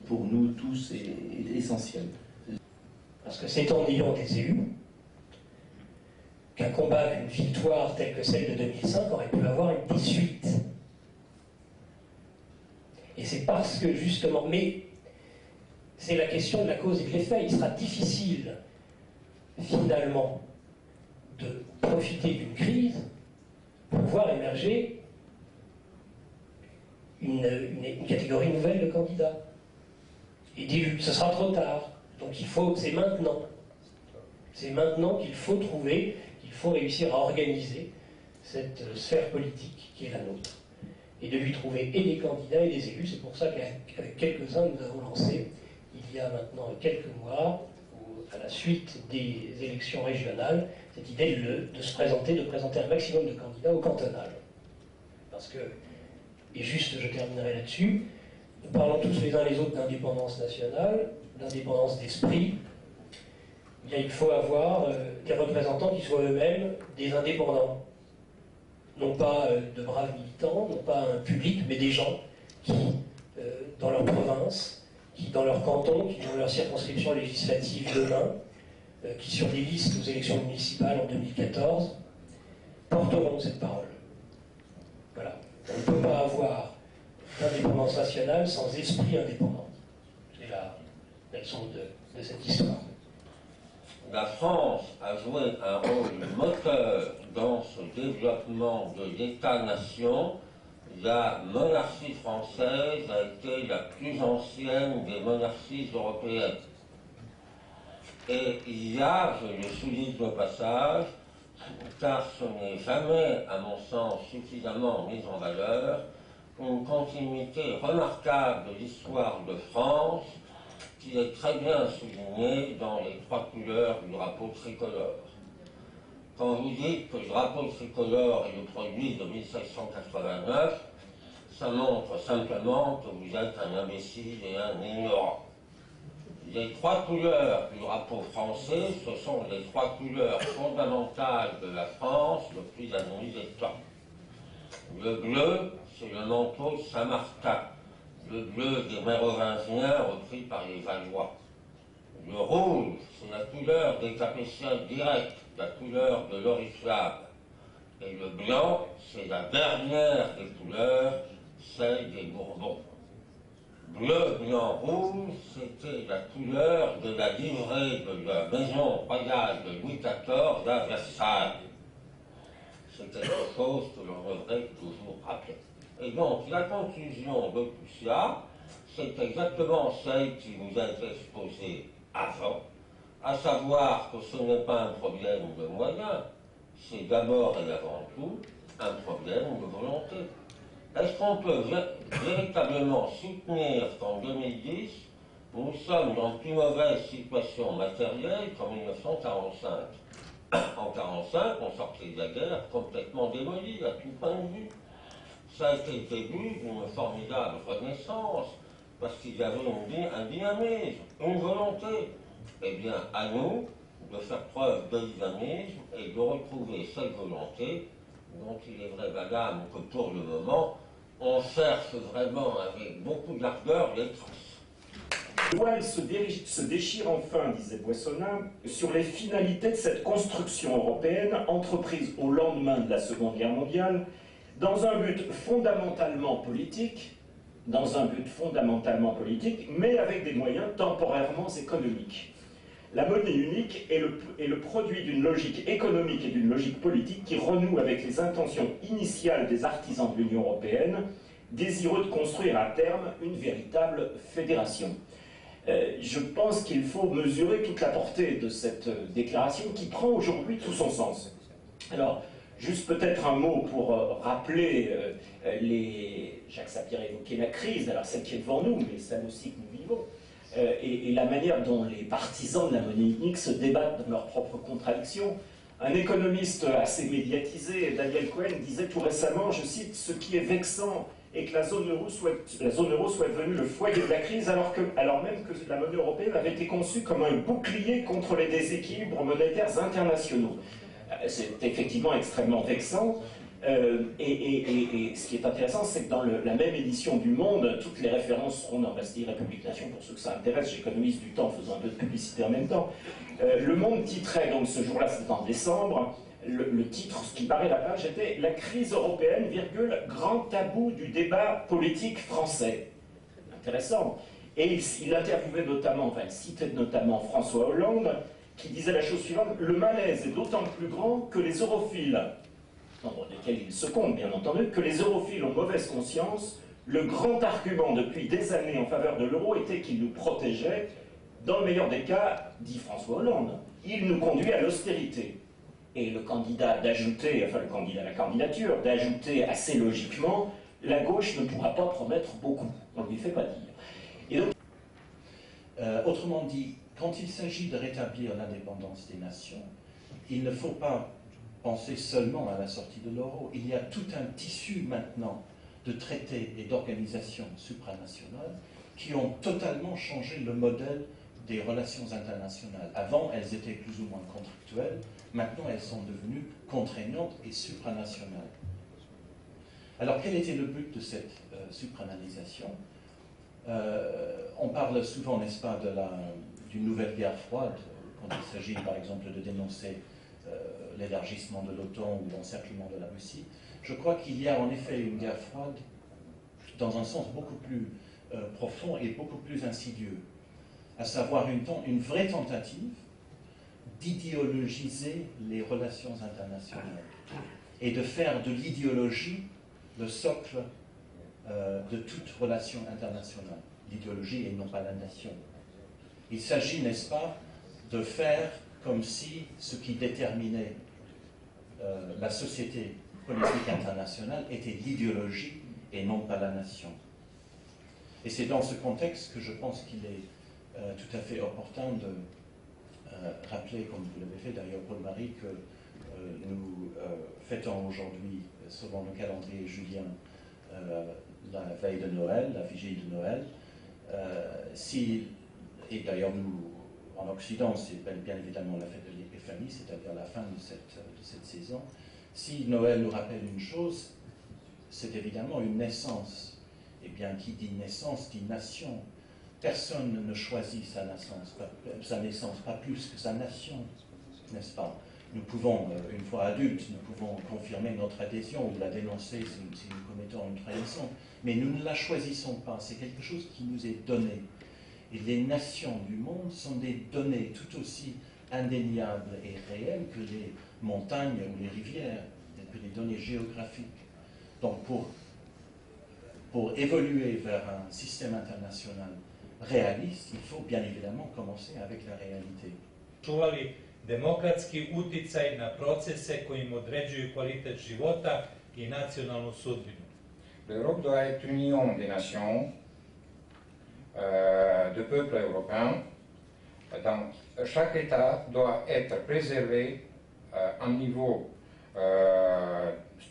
pour nous tous est essentiel. Parce que c'est en ayant des élus qu'un combat, une victoire telle que celle de 2005 aurait pu avoir une des suites. Et c'est parce que justement, mais c'est la question de la cause et de l'effet. Il sera difficile finalement de profiter d'une crise pour voir émerger une catégorie nouvelle de candidats et d'élus. Ce sera trop tard. Donc c'est maintenant. C'est maintenant qu'il faut trouver, qu'il faut réussir à organiser cette sphère politique qui est la nôtre. Et de lui trouver et des candidats et des élus. C'est pour ça qu'avec quelques-uns, nous avons lancé, il y a maintenant quelques mois, à la suite des élections régionales, cette idée de se présenter, de présenter un maximum de candidats au cantonal. Parce que, et juste je terminerai là-dessus, nous parlons tous les uns les autres d'indépendance nationale, d'indépendance d'esprit. Eh bien, il faut avoir des représentants qui soient eux-mêmes des indépendants. Non pas de braves militants, non pas un public, mais des gens qui, dans leur province, qui dans leur canton, qui dans leur circonscription législative demain, qui sur des listes aux élections municipales en 2014, porteront cette parole. Voilà. On ne peut pas avoir d'indépendance nationale sans esprit indépendant. C'est la leçon de cette histoire. La France a joué un rôle moteur dans ce développement de l'État-nation. La monarchie française a été la plus ancienne des monarchies européennes. Et il y a, je le souligne au passage, car ce n'est jamais, à mon sens, suffisamment mis en valeur, une continuité remarquable de l'histoire de France, qui est très bien soulignée dans les trois couleurs du drapeau tricolore. Quand vous dites que le drapeau tricolore est le produit de 1789, ça montre simplement que vous êtes un imbécile et un ignorant. Les trois couleurs du drapeau français, ce sont les trois couleurs fondamentales de la France depuis la nuit des temps. Le bleu, c'est le manteau de Saint-Martin. Le bleu des Mérovingiens repris par les Valois. Le rouge, c'est la couleur des Capétiens directs, la couleur de l'oriflamme. Et le blanc, c'est la dernière des couleurs, celle des Bourbons. Bleu, blanc, rouge, c'était la couleur de la livrée de la maison royale de Louis XIV à Versailles. C'est quelque chose que l'on devrait toujours rappeler. Et donc, la conclusion de tout cela, c'est exactement celle qui vous a été exposée avant, à savoir que ce n'est pas un problème de moyens, c'est d'abord et avant tout un problème de volonté. Est-ce qu'on peut véritablement soutenir qu'en 2010, nous sommes dans une plus mauvaise situation matérielle qu'en 1945 ? En 1945, on sortait de la guerre complètement démolie à tout point de vue. Ça a été le début d'une formidable renaissance, parce qu'il y avait un dynamisme, une volonté. eh bien, à nous de faire preuve de dynamisme et de retrouver cette volonté dont il est vrai, madame, que pour le moment, on cherche vraiment avec beaucoup d'ardeur les traces. Le voile se déchire enfin, disait Boissonnat, sur les finalités de cette construction européenne entreprise au lendemain de la Seconde Guerre mondiale, dans un but fondamentalement politique, mais avec des moyens temporairement économiques. La monnaie unique est le produit d'une logique économique et d'une logique politique qui renoue avec les intentions initiales des artisans de l'Union européenne, désireux de construire à terme une véritable fédération. Je pense qu'il faut mesurer toute la portée de cette déclaration qui prend aujourd'hui tout son sens. Alors, juste peut-être un mot pour rappeler Jacques Sapir évoquait la crise, alors celle qui est devant nous, mais celle aussi que nous vivons, et la manière dont les partisans de la monnaie unique se débattent dans leurs propres contradictions. Un économiste assez médiatisé, Daniel Cohen, disait tout récemment, je cite, « Ce qui est vexant est que la zone euro soit devenue le foyer de la crise alors même que la monnaie européenne avait été conçue comme un bouclier contre les déséquilibres monétaires internationaux. » C'est effectivement extrêmement vexant. Et ce qui est intéressant, c'est que dans la même édition du Monde, toutes les références seront dans Bastille, République, Nation, pour ceux que ça intéresse, j'économise du temps en faisant un peu de publicité en même temps. Le Monde titrait, donc ce jour-là, c'était en décembre, le titre, ce qui barrait la page, était « La crise européenne, virgule, grand tabou du débat politique français ». Intéressant. Et il interviewait notamment, enfin il citait notamment François Hollande, qui disait la chose suivante, « Le malaise est d'autant plus grand que les europhiles, nombre desquels il se compte bien entendu, que les europhiles ont mauvaise conscience, le grand argument depuis des années en faveur de l'euro était qu'il nous protégeait, dans le meilleur des cas, dit François Hollande, il nous conduit à l'austérité. » Et le candidat d'ajouter, enfin le candidat à la candidature, d'ajouter assez logiquement, la gauche ne pourra pas promettre beaucoup, on ne lui fait pas dire. Et donc, autrement dit, quand il s'agit de rétablir l'indépendance des nations, il ne faut pas penser seulement à la sortie de l'euro. Il y a tout un tissu maintenant de traités et d'organisations supranationales qui ont totalement changé le modèle des relations internationales. Avant, elles étaient plus ou moins contractuelles. Maintenant, elles sont devenues contraignantes et supranationales. Alors, quel était le but de cette supranalisation? On parle souvent, n'est-ce pas, d'une nouvelle guerre froide, quand il s'agit, par exemple, de dénoncer l'élargissement de l'OTAN ou l'encerclement de la Russie. Je crois qu'il y a en effet une guerre froide dans un sens beaucoup plus profond et beaucoup plus insidieux, à savoir une vraie tentative d'idéologiser les relations internationales et de faire de l'idéologie le socle de toute relation internationale. L'idéologie et non pas la nation. Il s'agit, n'est-ce pas, de faire comme si ce qui déterminait la société politique internationale était l'idéologie et non pas la nation. Et c'est dans ce contexte que je pense qu'il est tout à fait opportun de rappeler, comme vous l'avez fait d'ailleurs Paul-Marie, que nous fêtons aujourd'hui, selon le calendrier julien, la veille de Noël, la vigile de Noël. Et d'ailleurs, nous, en Occident, c'est bien évidemment la fête de l'Épiphanie, c'est-à-dire la fin de cette saison. Si Noël nous rappelle une chose, c'est évidemment une naissance. Eh bien, qui dit naissance, dit nation. Personne ne choisit sa naissance, pas plus que sa nation, n'est-ce pas? Nous pouvons, une fois adultes, nous pouvons confirmer notre adhésion ou la dénoncer si nous commettons une trahison, mais nous ne la choisissons pas, c'est quelque chose qui nous est donné. Et les nations du monde sont des données tout aussi indéniables et réelles que les montagnes ou les rivières, que les données géographiques. Donc pour évoluer vers un système international réaliste, il faut bien évidemment commencer avec la réalité. Čuvali demokratski uticaj na procese koji im određuju kvalitet života i nacionalnu sudbinu. L'Europe doit être une union des nations, de peuples européens. Donc, chaque État doit être préservé à un niveau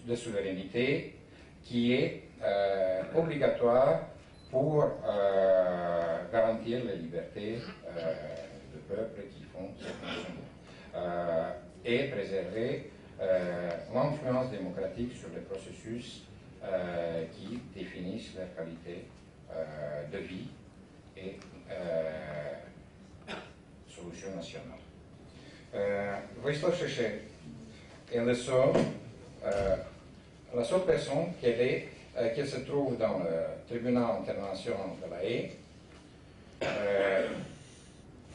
de souveraineté qui est obligatoire pour garantir les libertés de peuple et préserver l'influence démocratique sur les processus qui définissent leur qualité de vie et solution nationale. Vojislav Šešelj est la seule personne qui se trouve dans le tribunal international de la Haye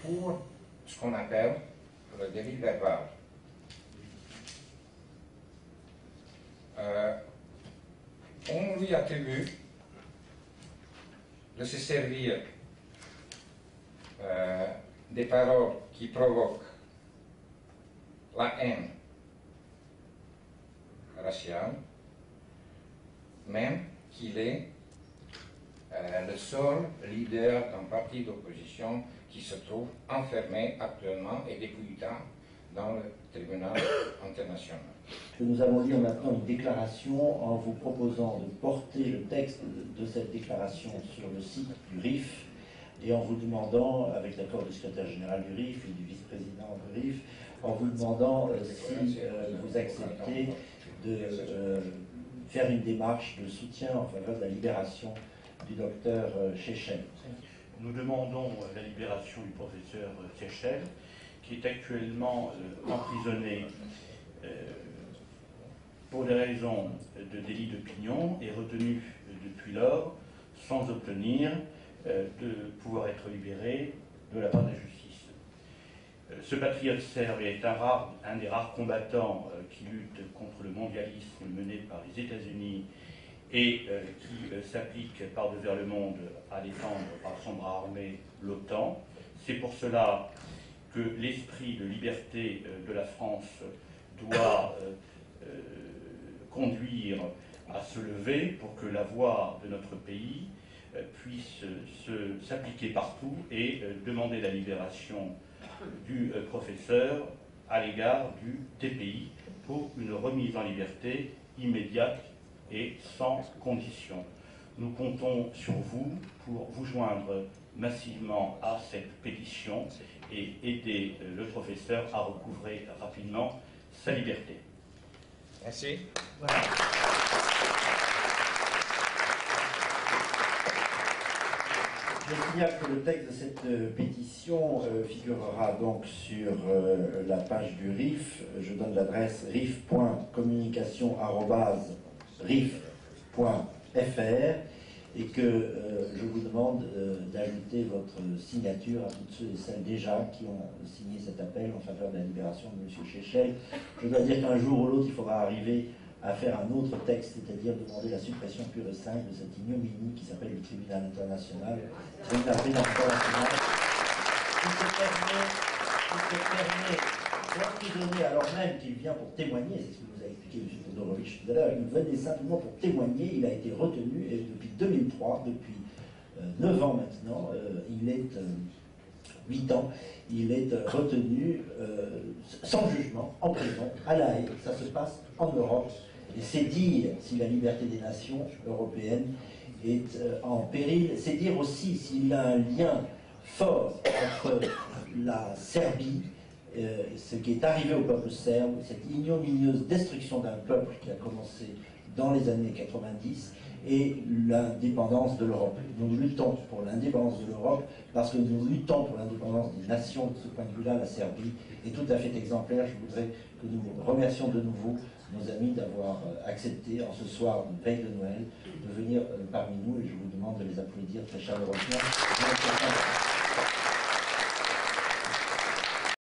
pour ce qu'on appelle le délit verbal. On lui attribue de se servir des paroles qui provoquent la haine raciale, même qu'il est le seul leader d'un parti d'opposition qui se trouve enfermé actuellement et depuis temps dans le tribunal international. Nous allons lire maintenant une déclaration en vous proposant de porter le texte de cette déclaration sur le site du RIF et en vous demandant, avec l'accord du secrétaire général du RIF et du vice-président du RIF, en vous demandant si vous acceptez de faire une démarche de soutien en faveur de la libération du docteur Šešelj. Nous demandons la libération du professeur Šešelj, qui est actuellement emprisonné pour des raisons de délit d'opinion et retenu depuis lors sans obtenir de pouvoir être libéré de la part de la justice. Ce patriote serbe est un des rares combattants qui lutte contre le mondialisme mené par les États-Unis et qui s'applique par devers le monde à défendre par son bras armé l'OTAN. C'est pour cela que l'esprit de liberté de la France doit conduire à se lever pour que la voix de notre pays puisse s'appliquer partout et demander la libération du professeur à l'égard du TPI pour une remise en liberté immédiate et sans condition. Nous comptons sur vous pour vous joindre massivement à cette pétition et aider le professeur à recouvrer rapidement sa liberté. Merci. Voilà. Je signale que le texte de cette pétition figurera donc sur la page du RIF. Je donne l'adresse rif.communication@rif.fr et que je vous demande d'ajouter votre signature à toutes ceux et celles déjà qui ont signé cet appel en faveur de la libération de M. Šešelj. Je dois dire qu'un jour ou l'autre, il faudra arriver à faire un autre texte, c'est-à-dire demander la suppression pure et simple de cette ignominie qui s'appelle le tribunal international, qui se permet d'emprisonner alors même qu'il vient pour témoigner, c'est ce que nous a expliqué M. Todorovic tout à l'heure, il venait simplement pour témoigner, il a été retenu et depuis 2003, depuis 9 ans maintenant, il est 8 ans, il est retenu sans jugement, en prison, à La Haye. Ça se passe en Europe. Et c'est dire si la liberté des nations européennes est en péril. C'est dire aussi s'il a un lien fort entre la Serbie, ce qui est arrivé au peuple serbe, cette ignominieuse destruction d'un peuple qui a commencé dans les années 90, et l'indépendance de l'Europe. Nous luttons pour l'indépendance de l'Europe parce que nous luttons pour l'indépendance des nations. De ce point de vue-là, la Serbie est tout à fait exemplaire. Je voudrais que nous remercions de nouveau nos amis d'avoir accepté en ce soir, veille de Noël, de venir parmi nous, et je vous demande de les applaudir très chaleureusement.